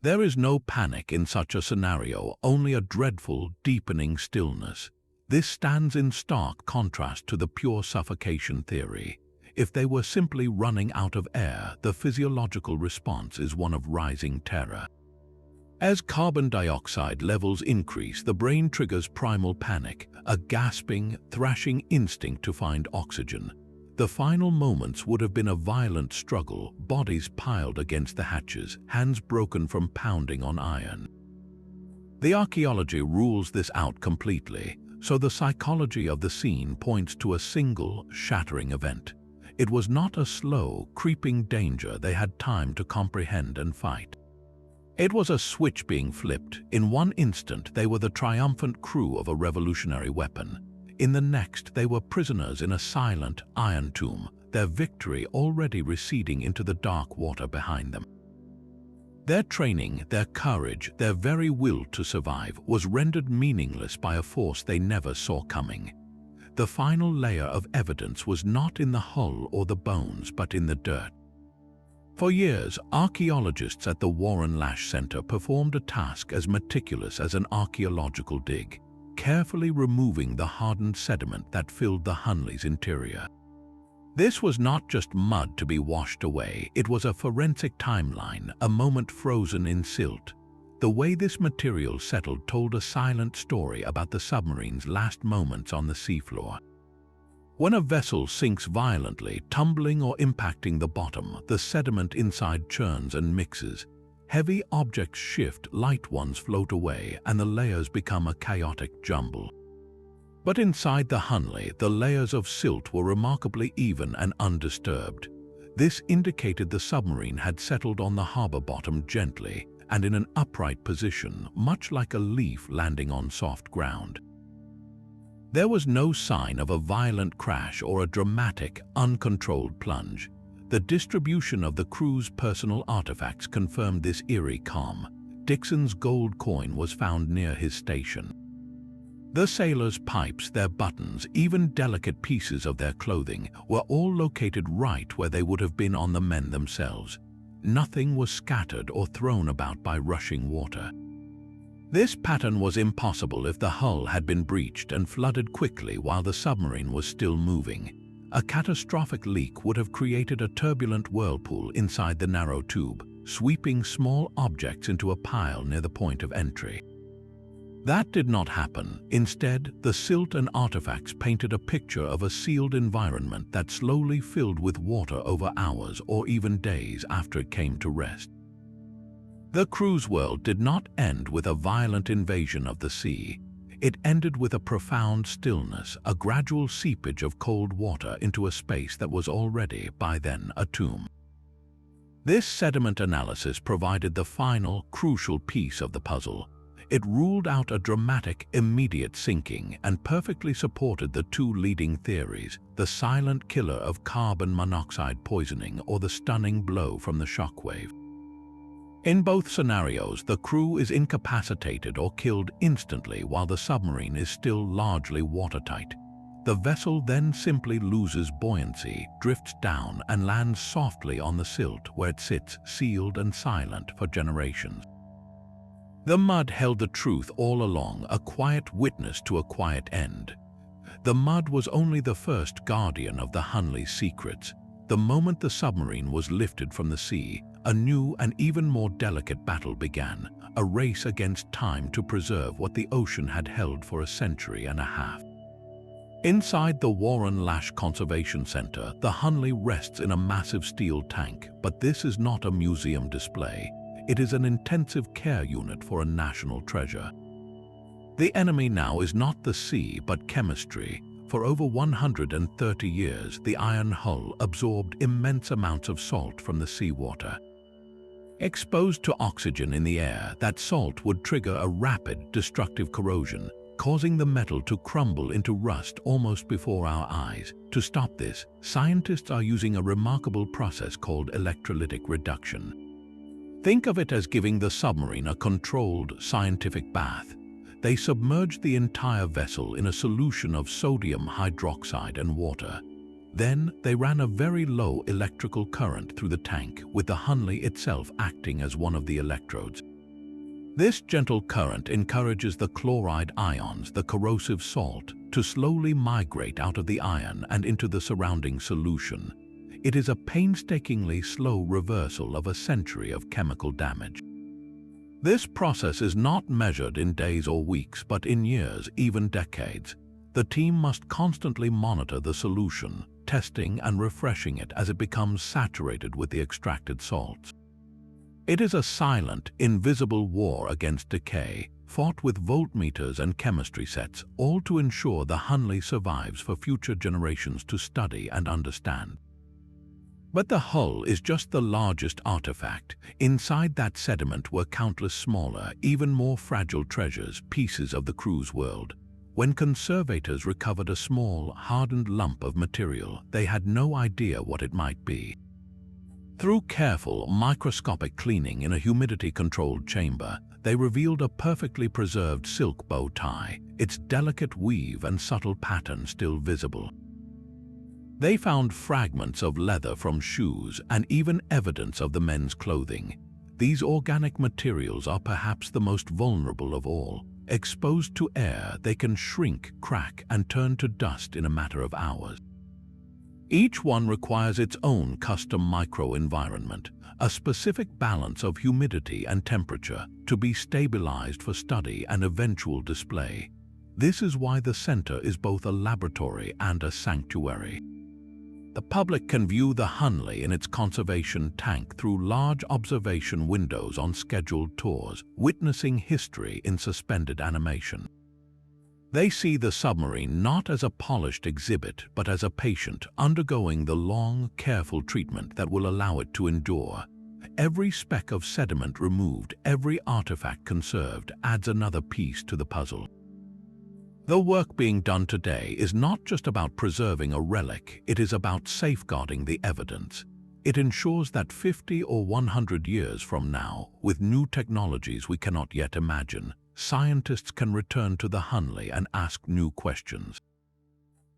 Speaker 1: There is no panic in such a scenario, only a dreadful, deepening stillness. This stands in stark contrast to the pure suffocation theory. If they were simply running out of air, the physiological response is one of rising terror. As carbon dioxide levels increase, the brain triggers primal panic, a gasping, thrashing instinct to find oxygen. The final moments would have been a violent struggle, bodies piled against the hatches, hands broken from pounding on iron. The archaeology rules this out completely, so the psychology of the scene points to a single, shattering event. It was not a slow, creeping danger they had time to comprehend and fight. It was a switch being flipped. In one instant, they were the triumphant crew of a revolutionary weapon. In the next, they were prisoners in a silent, iron tomb, their victory already receding into the dark water behind them. Their training, their courage, their very will to survive was rendered meaningless by a force they never saw coming. The final layer of evidence was not in the hull or the bones, but in the dirt. For years, archaeologists at the Warren Lash Center performed a task as meticulous as an archaeological dig, carefully removing the hardened sediment that filled the Hunley's interior. This was not just mud to be washed away, it was a forensic timeline, a moment frozen in silt. The way this material settled told a silent story about the submarine's last moments on the seafloor. When a vessel sinks violently, tumbling or impacting the bottom, the sediment inside churns and mixes. Heavy objects shift, light ones float away, and the layers become a chaotic jumble. But inside the Hunley, the layers of silt were remarkably even and undisturbed. This indicated the submarine had settled on the harbor bottom gently and in an upright position, much like a leaf landing on soft ground. There was no sign of a violent crash or a dramatic, uncontrolled plunge. The distribution of the crew's personal artifacts confirmed this eerie calm. Dixon's gold coin was found near his station. The sailors' pipes, their buttons, even delicate pieces of their clothing were all located right where they would have been on the men themselves. Nothing was scattered or thrown about by rushing water. This pattern was impossible if the hull had been breached and flooded quickly while the submarine was still moving. A catastrophic leak would have created a turbulent whirlpool inside the narrow tube, sweeping small objects into a pile near the point of entry. That did not happen. Instead, the silt and artifacts painted a picture of a sealed environment that slowly filled with water over hours or even days after it came to rest. The cruise world did not end with a violent invasion of the sea. It ended with a profound stillness, a gradual seepage of cold water into a space that was already, by then, a tomb. This sediment analysis provided the final, crucial piece of the puzzle. It ruled out a dramatic, immediate sinking and perfectly supported the two leading theories, the silent killer of carbon monoxide poisoning or the stunning blow from the shockwave. In both scenarios, the crew is incapacitated or killed instantly while the submarine is still largely watertight. The vessel then simply loses buoyancy, drifts down, and lands softly on the silt where it sits sealed and silent for generations. The mud held the truth all along, a quiet witness to a quiet end. The mud was only the first guardian of the Hunley's secrets. The moment the submarine was lifted from the sea, a new and even more delicate battle began, a race against time to preserve what the ocean had held for a century and a half. Inside the Warren Lash Conservation Center, the Hunley rests in a massive steel tank, but this is not a museum display. It is an intensive care unit for a national treasure. The enemy now is not the sea, but chemistry. For over 130 years, the iron hull absorbed immense amounts of salt from the seawater. Exposed to oxygen in the air, that salt would trigger a rapid, destructive corrosion, causing the metal to crumble into rust almost before our eyes. To stop this, scientists are using a remarkable process called electrolytic reduction. Think of it as giving the submarine a controlled, scientific bath. They submerged the entire vessel in a solution of sodium hydroxide and water. Then they ran a very low electrical current through the tank, with the Hunley itself acting as one of the electrodes. This gentle current encourages the chloride ions, the corrosive salt, to slowly migrate out of the iron and into the surrounding solution. It is a painstakingly slow reversal of a century of chemical damage. This process is not measured in days or weeks, but in years, even decades. The team must constantly monitor the solution, testing and refreshing it as it becomes saturated with the extracted salts. It is a silent, invisible war against decay, fought with voltmeters and chemistry sets, all to ensure the Hunley survives for future generations to study and understand. But the hull is just the largest artifact. Inside that sediment were countless smaller, even more fragile treasures, pieces of the crew's world. When conservators recovered a small, hardened lump of material, they had no idea what it might be. Through careful, microscopic cleaning in a humidity-controlled chamber, they revealed a perfectly preserved silk bow tie, its delicate weave and subtle pattern still visible. They found fragments of leather from shoes and even evidence of the men's clothing. These organic materials are perhaps the most vulnerable of all. Exposed to air, they can shrink, crack, and turn to dust in a matter of hours. Each one requires its own custom microenvironment, a specific balance of humidity and temperature to be stabilized for study and eventual display. This is why the center is both a laboratory and a sanctuary. The public can view the Hunley in its conservation tank through large observation windows on scheduled tours, witnessing history in suspended animation. They see the submarine not as a polished exhibit, but as a patient undergoing the long, careful treatment that will allow it to endure. Every speck of sediment removed, every artifact conserved, adds another piece to the puzzle. The work being done today is not just about preserving a relic, it is about safeguarding the evidence. It ensures that 50 or 100 years from now, with new technologies we cannot yet imagine, scientists can return to the Hunley and ask new questions.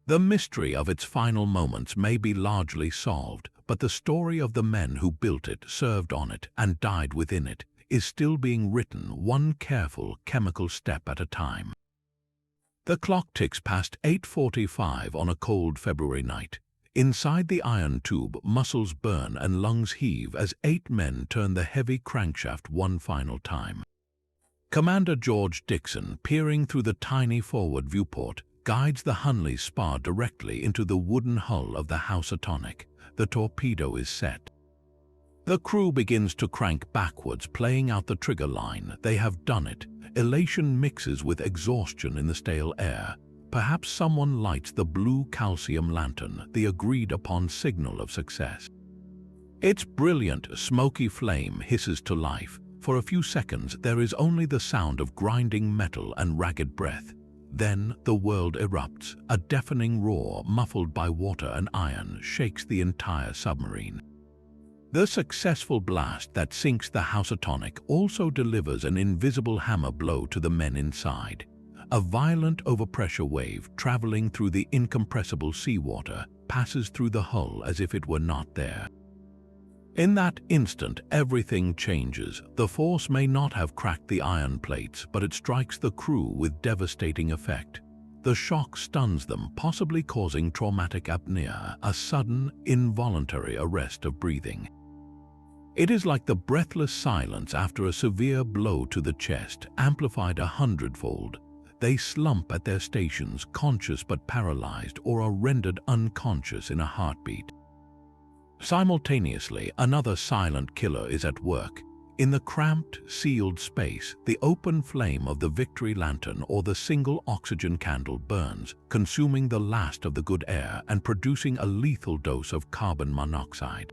Speaker 1: The mystery of its final moments may be largely solved, but the story of the men who built it, served on it, and died within it is still being written, one careful chemical step at a time. The clock ticks past 8:45 on a cold February night. Inside the iron tube, muscles burn and lungs heave as 8 men turn the heavy crankshaft one final time. Commander George Dixon, peering through the tiny forward viewport, guides the Hunley's spar directly into the wooden hull of the Housatonic. The torpedo is set. The crew begins to crank backwards, playing out the trigger line. They have done it. Elation mixes with exhaustion in the stale air. Perhaps someone lights the blue calcium lantern, the agreed-upon signal of success. Its brilliant, smoky flame hisses to life. For a few seconds, there is only the sound of grinding metal and ragged breath. Then the world erupts. A deafening roar, muffled by water and iron, shakes the entire submarine. The successful blast that sinks the Housatonic also delivers an invisible hammer blow to the men inside. A violent overpressure wave, traveling through the incompressible seawater, passes through the hull as if it were not there. In that instant, everything changes. The force may not have cracked the iron plates, but it strikes the crew with devastating effect. The shock stuns them, possibly causing traumatic apnea, a sudden, involuntary arrest of breathing. It is like the breathless silence after a severe blow to the chest, amplified 100-fold. They slump at their stations, conscious but paralyzed, or are rendered unconscious in a heartbeat. Simultaneously, another silent killer is at work. In the cramped, sealed space, the open flame of the victory lantern or the single oxygen candle burns, consuming the last of the good air and producing a lethal dose of carbon monoxide.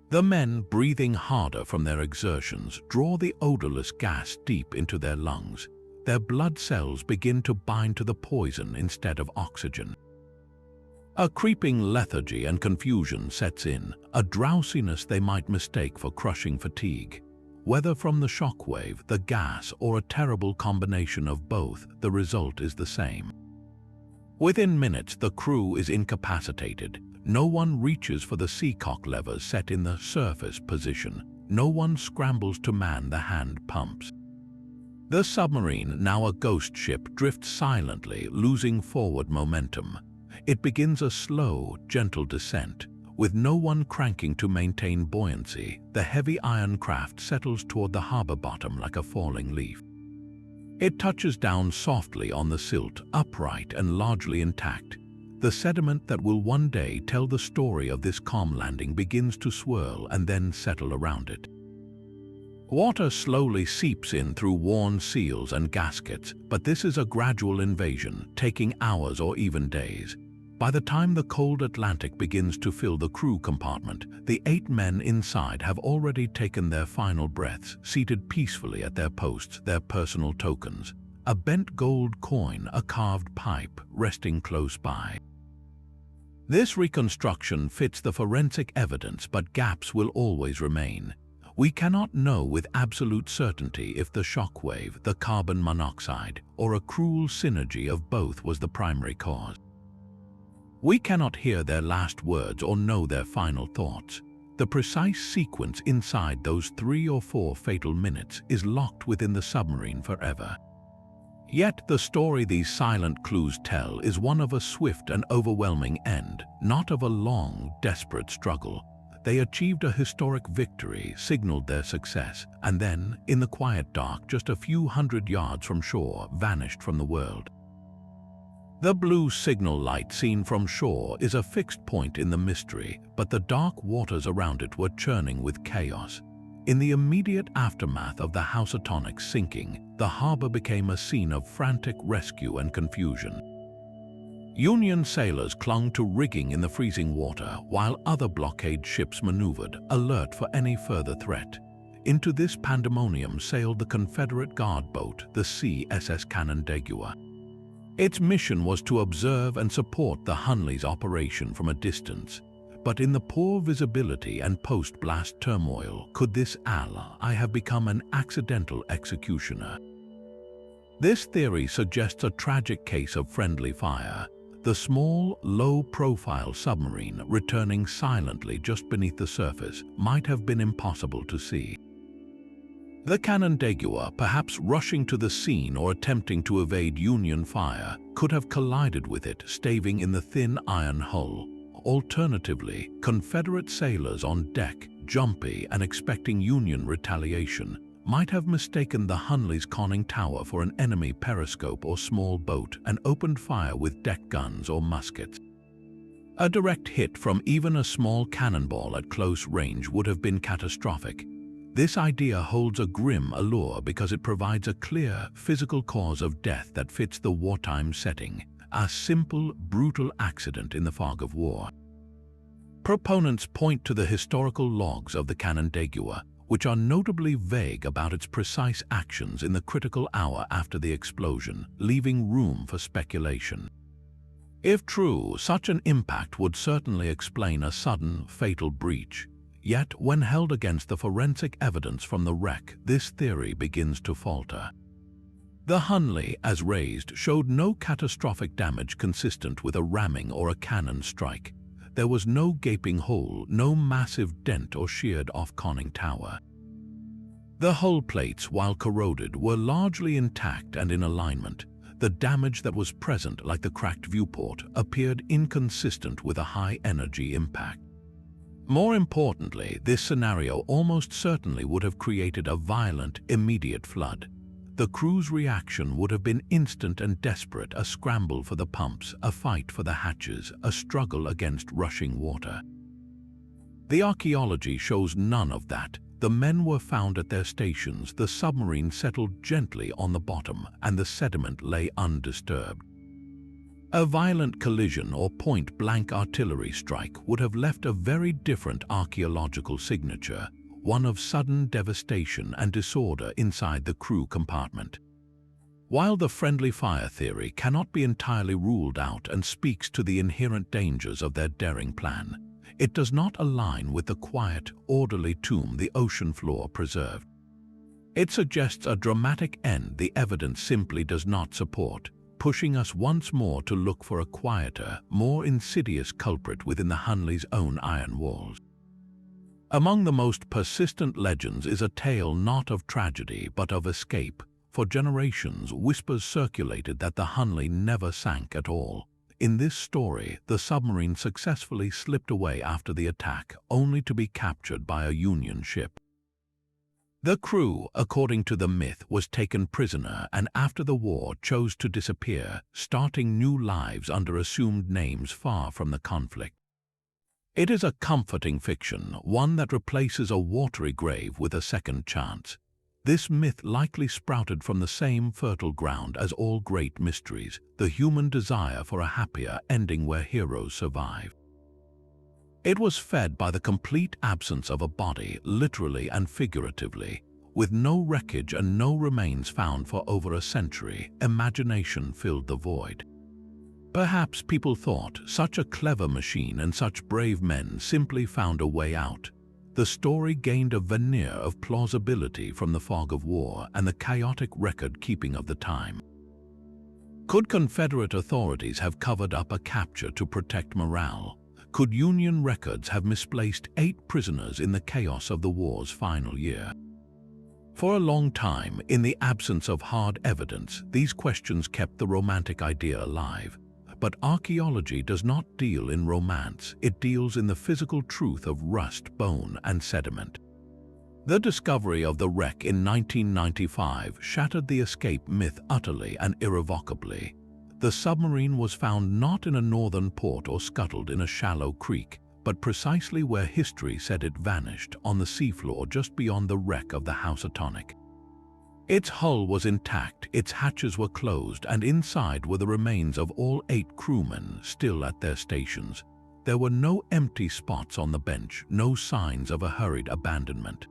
Speaker 1: The men, breathing harder from their exertions, draw the odorless gas deep into their lungs. Their blood cells begin to bind to the poison instead of oxygen. A creeping lethargy and confusion sets in, a drowsiness they might mistake for crushing fatigue. Whether from the shockwave, the gas, or a terrible combination of both, the result is the same. Within minutes, the crew is incapacitated. No one reaches for the seacock levers set in the surface position. No one scrambles to man the hand pumps. The submarine, now a ghost ship, drifts silently, losing forward momentum. It begins a slow, gentle descent. With no one cranking to maintain buoyancy, the heavy iron craft settles toward the harbor bottom like a falling leaf. It touches down softly on the silt, upright and largely intact. The sediment that will one day tell the story of this calm landing begins to swirl and then settle around it. Water slowly seeps in through worn seals and gaskets, but this is a gradual invasion, taking hours or even days. By the time the cold Atlantic begins to fill the crew compartment, the 8 men inside have already taken their final breaths, seated peacefully at their posts, their personal tokens. A bent gold coin, a carved pipe, resting close by. This reconstruction fits the forensic evidence, but gaps will always remain. We cannot know with absolute certainty if the shockwave, the carbon monoxide, or a cruel synergy of both was the primary cause. We cannot hear their last words or know their final thoughts. The precise sequence inside those 3 or 4 fatal minutes is locked within the submarine forever. Yet the story these silent clues tell is one of a swift and overwhelming end, not of a long, desperate struggle. They achieved a historic victory, signaled their success, and then, in the quiet dark just a few hundred yards from shore, vanished from the world. The blue signal light seen from shore is a fixed point in the mystery, but the dark waters around it were churning with chaos. In the immediate aftermath of the Housatonic's sinking, the harbor became a scene of frantic rescue and confusion. Union sailors clung to rigging in the freezing water, while other blockade ships maneuvered, alert for any further threat. Into this pandemonium sailed the Confederate guard boat, the USS Canandaigua. Its mission was to observe and support the Hunley's operation from a distance. But in the poor visibility and post-blast turmoil, could this ally have become an accidental executioner? This theory suggests a tragic case of friendly fire. The small, low-profile submarine returning silently just beneath the surface might have been impossible to see. The Canandaigua, perhaps rushing to the scene or attempting to evade Union fire, could have collided with it, staving in the thin iron hull. Alternatively, Confederate sailors on deck, jumpy and expecting Union retaliation, might have mistaken the Hunley's conning tower for an enemy periscope or small boat and opened fire with deck guns or muskets. A direct hit from even a small cannonball at close range would have been catastrophic. This idea holds a grim allure because it provides a clear, physical cause of death that fits the wartime setting, a simple, brutal accident in the fog of war. Proponents point to the historical logs of the Canandaigua, which are notably vague about its precise actions in the critical hour after the explosion, leaving room for speculation. If true, such an impact would certainly explain a sudden, fatal breach. Yet, when held against the forensic evidence from the wreck, this theory begins to falter. The Hunley, as raised, showed no catastrophic damage consistent with a ramming or a cannon strike. There was no gaping hole, no massive dent or sheared-off conning tower. The hull plates, while corroded, were largely intact and in alignment. The damage that was present, like the cracked viewport, appeared inconsistent with a high-energy impact. More importantly, this scenario almost certainly would have created a violent, immediate flood. The crew's reaction would have been instant and desperate, a scramble for the pumps, a fight for the hatches, a struggle against rushing water. The archaeology shows none of that. The men were found at their stations, the submarine settled gently on the bottom, and the sediment lay undisturbed. A violent collision or point-blank artillery strike would have left a very different archaeological signature, one of sudden devastation and disorder inside the crew compartment. While the friendly fire theory cannot be entirely ruled out and speaks to the inherent dangers of their daring plan, it does not align with the quiet, orderly tomb the ocean floor preserved. It suggests a dramatic end the evidence simply does not support, pushing us once more to look for a quieter, more insidious culprit within the Hunley's own iron walls. Among the most persistent legends is a tale not of tragedy but of escape. For generations, whispers circulated that the Hunley never sank at all. In this story, the submarine successfully slipped away after the attack, only to be captured by a Union ship. The crew, according to the myth, was taken prisoner and after the war chose to disappear, starting new lives under assumed names far from the conflict. It is a comforting fiction, one that replaces a watery grave with a second chance. This myth likely sprouted from the same fertile ground as all great mysteries, the human desire for a happier ending where heroes survive. It was fed by the complete absence of a body, literally and figuratively. With no wreckage and no remains found for over a century, imagination filled the void. Perhaps people thought such a clever machine and such brave men simply found a way out. The story gained a veneer of plausibility from the fog of war and the chaotic record-keeping of the time. Could Confederate authorities have covered up a capture to protect morale? Could Union records have misplaced 8 prisoners in the chaos of the war's final year? For a long time, in the absence of hard evidence, these questions kept the romantic idea alive. But archaeology does not deal in romance, it deals in the physical truth of rust, bone, and sediment. The discovery of the wreck in 1995 shattered the escape myth utterly and irrevocably. The submarine was found not in a northern port or scuttled in a shallow creek, but precisely where history said it vanished, on the seafloor just beyond the wreck of the Housatonic. Its hull was intact, its hatches were closed, and inside were the remains of all 8 crewmen still at their stations. There were no empty spots on the bench, no signs of a hurried abandonment.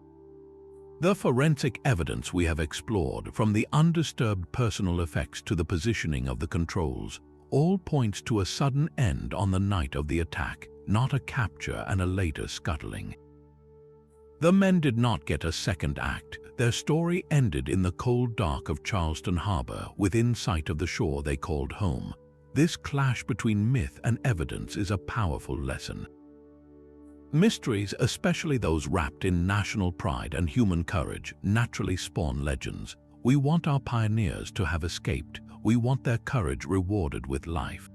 Speaker 1: The forensic evidence we have explored, from the undisturbed personal effects to the positioning of the controls, all points to a sudden end on the night of the attack, not a capture and a later scuttling. The men did not get a second act. Their story ended in the cold dark of Charleston Harbor, within sight of the shore they called home. This clash between myth and evidence is a powerful lesson. Mysteries, especially those wrapped in national pride and human courage, naturally spawn legends. We want our pioneers to have escaped. We want their courage rewarded with life.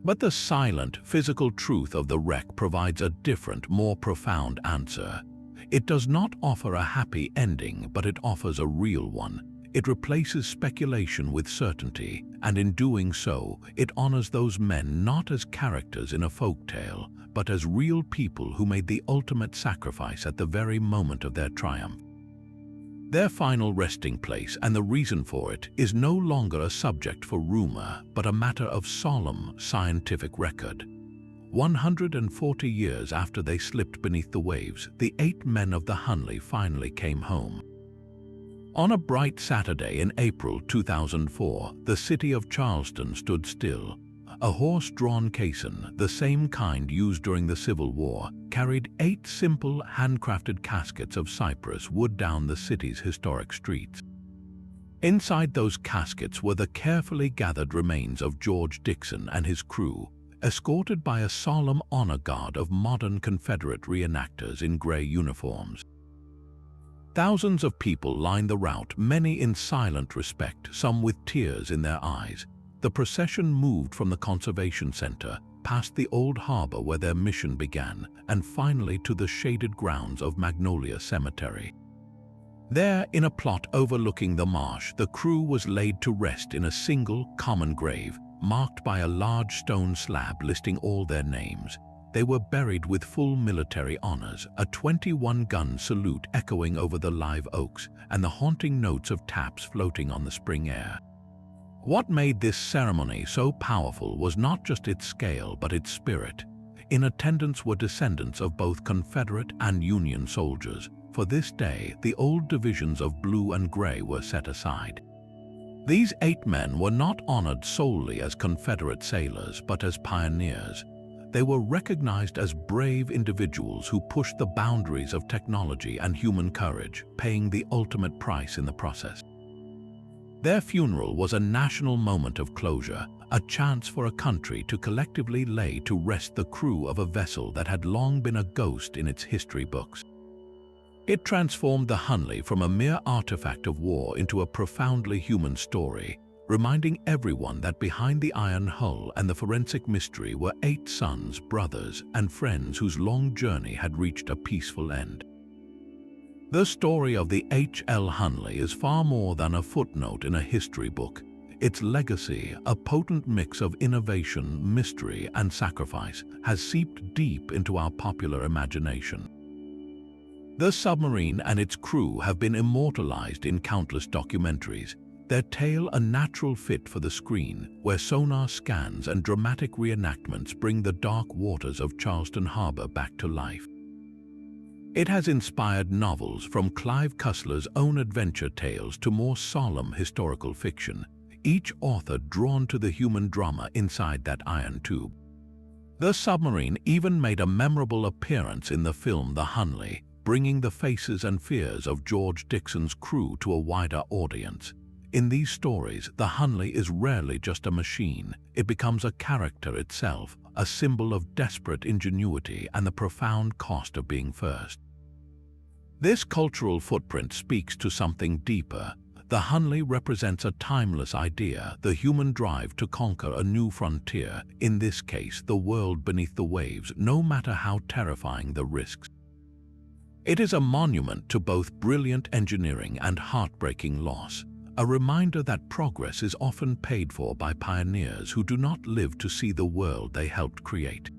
Speaker 1: But the silent, physical truth of the wreck provides a different, more profound answer. It does not offer a happy ending, but it offers a real one. It replaces speculation with certainty, and in doing so, it honors those men not as characters in a folktale, but as real people who made the ultimate sacrifice at the very moment of their triumph. Their final resting place, and the reason for it, is no longer a subject for rumor, but a matter of solemn scientific record. 140 years after they slipped beneath the waves, the 8 men of the Hunley finally came home. On a bright Saturday in April 2004, the city of Charleston stood still. A horse-drawn caisson, the same kind used during the Civil War, carried 8 simple, handcrafted caskets of cypress wood down the city's historic streets. Inside those caskets were the carefully gathered remains of George Dixon and his crew, escorted by a solemn honor guard of modern Confederate reenactors in gray uniforms. Thousands of people lined the route, many in silent respect, some with tears in their eyes. The procession moved from the conservation center, past the old harbor where their mission began, and finally to the shaded grounds of Magnolia Cemetery. There, in a plot overlooking the marsh, the crew was laid to rest in a single, common grave, marked by a large stone slab listing all their names. They were buried with full military honors, a 21-gun salute echoing over the live oaks, and the haunting notes of taps floating on the spring air. What made this ceremony so powerful was not just its scale, but its spirit. In attendance were descendants of both Confederate and Union soldiers. For this day, the old divisions of blue and gray were set aside. These 8 men were not honored solely as Confederate sailors, but as pioneers. They were recognized as brave individuals who pushed the boundaries of technology and human courage, paying the ultimate price in the process. Their funeral was a national moment of closure, a chance for a country to collectively lay to rest the crew of a vessel that had long been a ghost in its history books. It transformed the Hunley from a mere artifact of war into a profoundly human story, reminding everyone that behind the iron hull and the forensic mystery were 8 sons, brothers, and friends whose long journey had reached a peaceful end. The story of the H.L. Hunley is far more than a footnote in a history book. Its legacy, a potent mix of innovation, mystery, and sacrifice, has seeped deep into our popular imagination. The submarine and its crew have been immortalized in countless documentaries, their tale a natural fit for the screen, where sonar scans and dramatic reenactments bring the dark waters of Charleston Harbor back to life. It has inspired novels, from Clive Cussler's own adventure tales to more solemn historical fiction. each author drawn to the human drama inside that iron tube. The submarine even made a memorable appearance in the film The Hunley, bringing the faces and fears of George Dixon's crew to a wider audience. In these stories, the Hunley is rarely just a machine. It becomes a character itself, a symbol of desperate ingenuity and the profound cost of being first. This cultural footprint speaks to something deeper. The Hunley represents a timeless idea, the human drive to conquer a new frontier, in this case the world beneath the waves, no matter how terrifying the risks. It is a monument to both brilliant engineering and heartbreaking loss, a reminder that progress is often paid for by pioneers who do not live to see the world they helped create.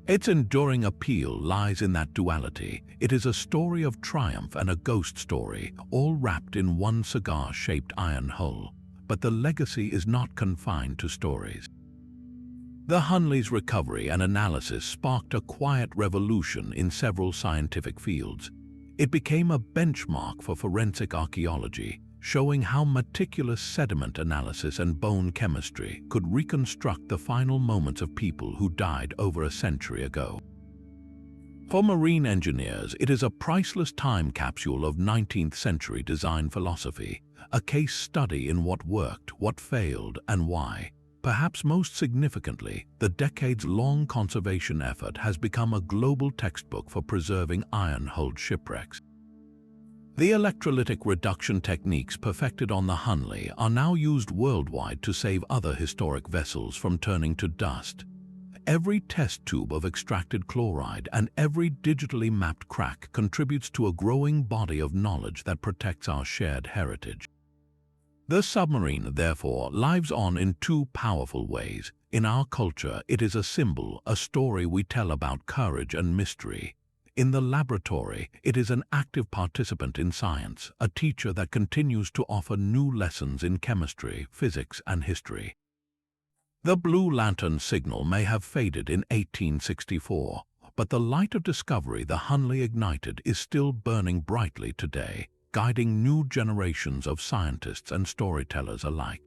Speaker 1: Its enduring appeal lies in that duality. It is a story of triumph and a ghost story, all wrapped in one cigar-shaped iron hull. But the legacy is not confined to stories. The Hunley's recovery and analysis sparked a quiet revolution in several scientific fields. It became a benchmark for forensic archaeology, showing how meticulous sediment analysis and bone chemistry could reconstruct the final moments of people who died over a century ago. For marine engineers, it is a priceless time capsule of 19th-century design philosophy, a case study in what worked, what failed, and why. Perhaps most significantly, the decades-long conservation effort has become a global textbook for preserving iron-hulled shipwrecks. The electrolytic reduction techniques perfected on the Hunley are now used worldwide to save other historic vessels from turning to dust. Every test tube of extracted chloride and every digitally mapped crack contributes to a growing body of knowledge that protects our shared heritage. The submarine, therefore, lives on in two powerful ways. In our culture, it is a symbol, a story we tell about courage and mystery. In the laboratory, it is an active participant in science, a teacher that continues to offer new lessons in chemistry, physics, and history. The Blue Lantern signal may have faded in 1864, but the light of discovery the Hunley ignited is still burning brightly today, guiding new generations of scientists and storytellers alike.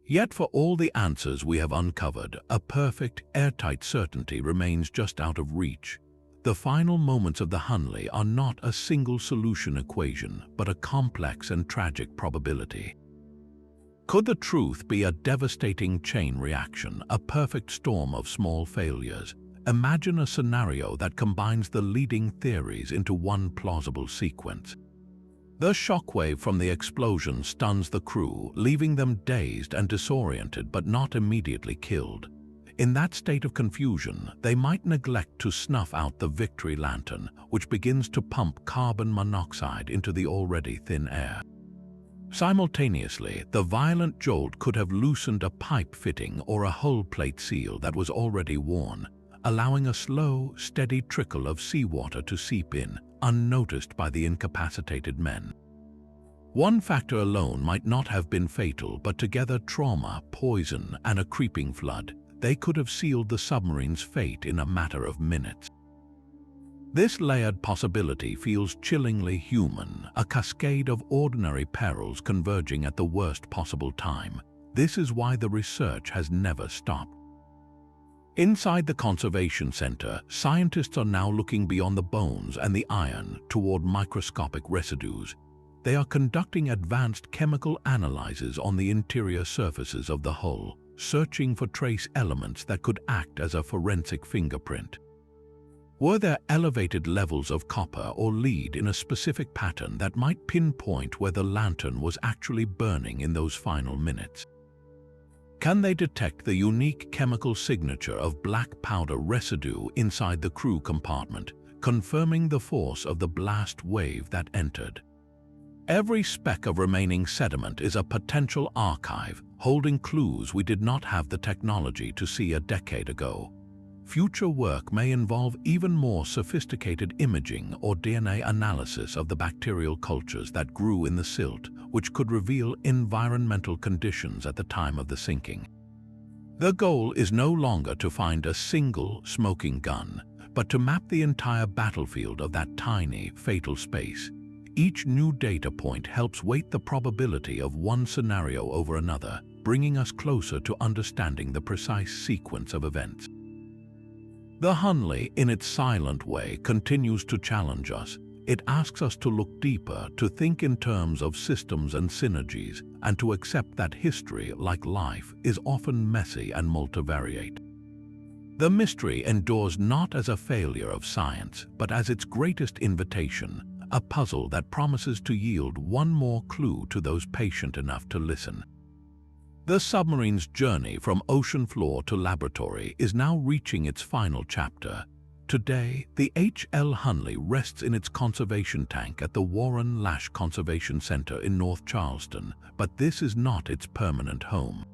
Speaker 1: Yet for all the answers we have uncovered, a perfect, airtight certainty remains just out of reach. The final moments of the Hunley are not a single solution equation, but a complex and tragic probability. Could the truth be a devastating chain reaction, a perfect storm of small failures? Imagine a scenario that combines the leading theories into one plausible sequence. The shockwave from the explosion stuns the crew, leaving them dazed and disoriented but not immediately killed. In that state of confusion, they might neglect to snuff out the victory lantern, which begins to pump carbon monoxide into the already thin air. Simultaneously, the violent jolt could have loosened a pipe fitting or a hull plate seal that was already worn, allowing a slow, steady trickle of seawater to seep in, unnoticed by the incapacitated men. One factor alone might not have been fatal, but together trauma, poison, and a creeping flood, they could have sealed the submarine's fate in a matter of minutes. This layered possibility feels chillingly human, a cascade of ordinary perils converging at the worst possible time. This is why the research has never stopped. Inside the Conservation Center, scientists are now looking beyond the bones and the iron toward microscopic residues. They are conducting advanced chemical analyses on the interior surfaces of the hull, searching for trace elements that could act as a forensic fingerprint. Were there elevated levels of copper or lead in a specific pattern that might pinpoint where the lantern was actually burning in those final minutes? Can they detect the unique chemical signature of black powder residue inside the crew compartment, confirming the force of the blast wave that entered? Every speck of remaining sediment is a potential archive, holding clues we did not have the technology to see a decade ago. Future work may involve even more sophisticated imaging or DNA analysis of the bacterial cultures that grew in the silt, which could reveal environmental conditions at the time of the sinking. The goal is no longer to find a single smoking gun, but to map the entire battlefield of that tiny, fatal space. Each new data point helps weight the probability of one scenario over another, bringing us closer to understanding the precise sequence of events. The Hunley, in its silent way, continues to challenge us. It asks us to look deeper, to think in terms of systems and synergies, and to accept that history, like life, is often messy and multivariate. The mystery endures not as a failure of science, but as its greatest invitation, a puzzle that promises to yield one more clue to those patient enough to listen. The submarine's journey from ocean floor to laboratory is now reaching its final chapter. Today, the H.L. Hunley rests in its conservation tank at the Warren Lash Conservation Center in North Charleston, but this is not its permanent home.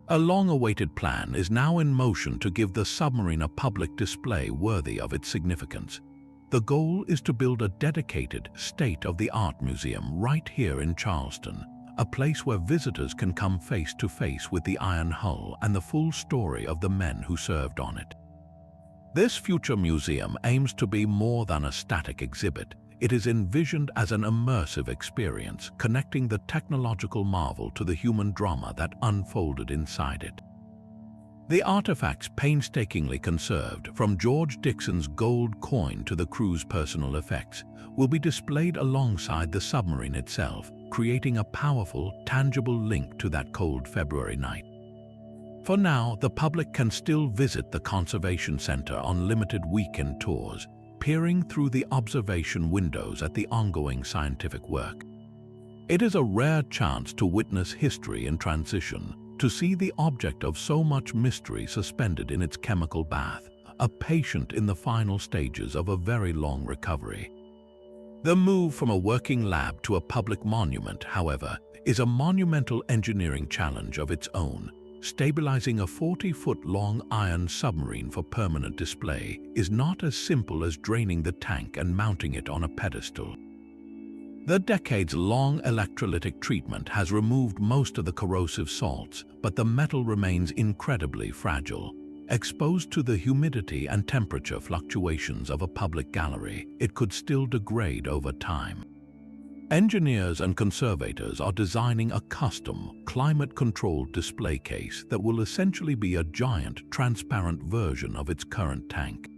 Speaker 1: A long-awaited plan is now in motion to give the submarine a public display worthy of its significance. The goal is to build a dedicated, state-of-the-art museum right here in Charleston, a place where visitors can come face to face with the iron hull and the full story of the men who served on it. This future museum aims to be more than a static exhibit. It is envisioned as an immersive experience, connecting the technological marvel to the human drama that unfolded inside it. The artifacts, painstakingly conserved, from George Dixon's gold coin to the crew's personal effects, will be displayed alongside the submarine itself, creating a powerful, tangible link to that cold February night. For now, the public can still visit the Conservation Center on limited weekend tours, peering through the observation windows at the ongoing scientific work. It is a rare chance to witness history in transition, to see the object of so much mystery suspended in its chemical bath, a patient in the final stages of a very long recovery. The move from a working lab to a public monument, however, is a monumental engineering challenge of its own. Stabilizing a 40-foot-long iron submarine for permanent display is not as simple as draining the tank and mounting it on a pedestal. The decades-long electrolytic treatment has removed most of the corrosive salts, but the metal remains incredibly fragile. Exposed to the humidity and temperature fluctuations of a public gallery, it could still degrade over time. Engineers and conservators are designing a custom, climate-controlled display case that will essentially be a giant, transparent version of its current tank.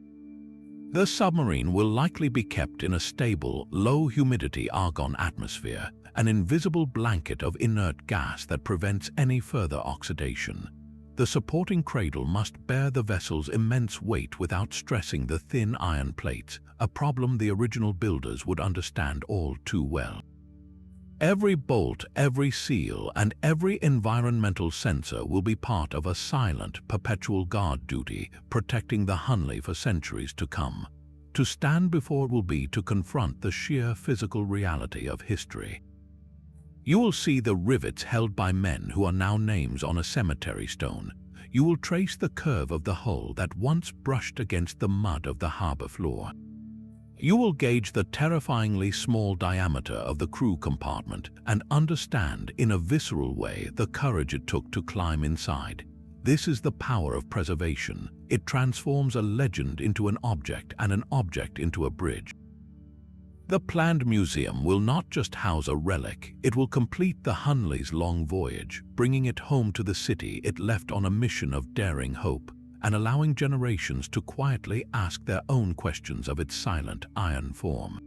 Speaker 1: The submarine will likely be kept in a stable, low-humidity argon atmosphere, an invisible blanket of inert gas that prevents any further oxidation. The supporting cradle must bear the vessel's immense weight without stressing the thin iron plates, a problem the original builders would understand all too well. Every bolt, every seal, and every environmental sensor will be part of a silent, perpetual guard duty, protecting the Hunley for centuries to come. To stand before it will be to confront the sheer physical reality of history. You will see the rivets held by men who are now names on a cemetery stone. You will trace the curve of the hull that once brushed against the mud of the harbor floor. You will gauge the terrifyingly small diameter of the crew compartment and understand in a visceral way the courage it took to climb inside. This is the power of preservation. It transforms a legend into an object and an object into a bridge. The planned museum will not just house a relic, it will complete the Hunley's long voyage, bringing it home to the city it left on a mission of daring hope, and allowing generations to quietly ask their own questions of its silent iron form.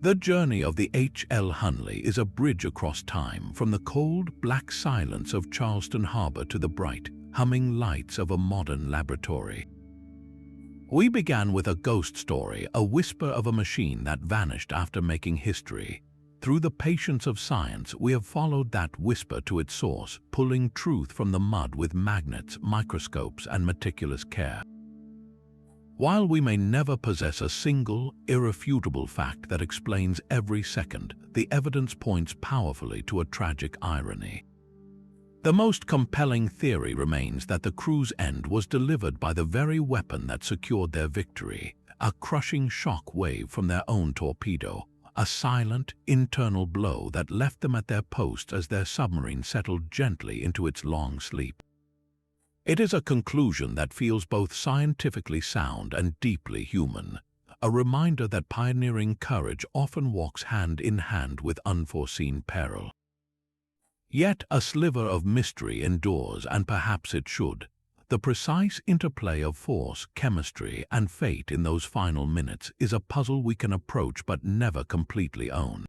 Speaker 1: The journey of the H.L. Hunley is a bridge across time, from the cold, black silence of Charleston Harbor to the bright, humming lights of a modern laboratory. We began with a ghost story, a whisper of a machine that vanished after making history. Through the patience of science, we have followed that whisper to its source, pulling truth from the mud with magnets, microscopes, and meticulous care. While we may never possess a single, irrefutable fact that explains every second, the evidence points powerfully to a tragic irony. The most compelling theory remains that the crew's end was delivered by the very weapon that secured their victory, a crushing shock wave from their own torpedo, a silent, internal blow that left them at their posts as their submarine settled gently into its long sleep. It is a conclusion that feels both scientifically sound and deeply human, a reminder that pioneering courage often walks hand in hand with unforeseen peril. Yet a sliver of mystery endures, and perhaps it should. The precise interplay of force, chemistry, and fate in those final minutes is a puzzle we can approach but never completely own.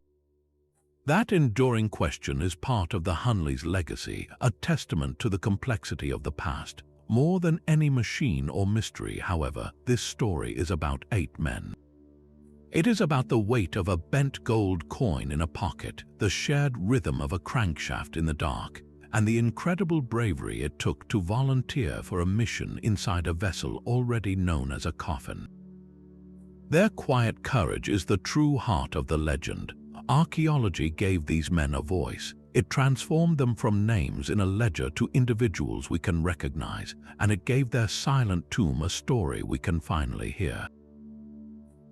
Speaker 1: That enduring question is part of the Hunley's legacy, a testament to the complexity of the past. More than any machine or mystery, however, this story is about 8 men. It is about the weight of a bent gold coin in a pocket, the shared rhythm of a crankshaft in the dark, and the incredible bravery it took to volunteer for a mission inside a vessel already known as a coffin. Their quiet courage is the true heart of the legend. Archaeology gave these men a voice. It transformed them from names in a ledger to individuals we can recognize, and it gave their silent tomb a story we can finally hear.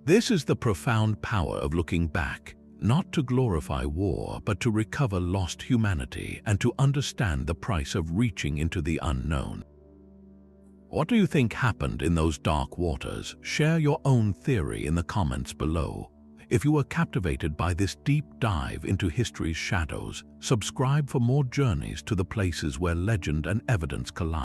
Speaker 1: This is the profound power of looking back, not to glorify war, but to recover lost humanity and to understand the price of reaching into the unknown. What do you think happened in those dark waters? Share your own theory in the comments below. If you were captivated by this deep dive into history's shadows, subscribe for more journeys to the places where legend and evidence collide.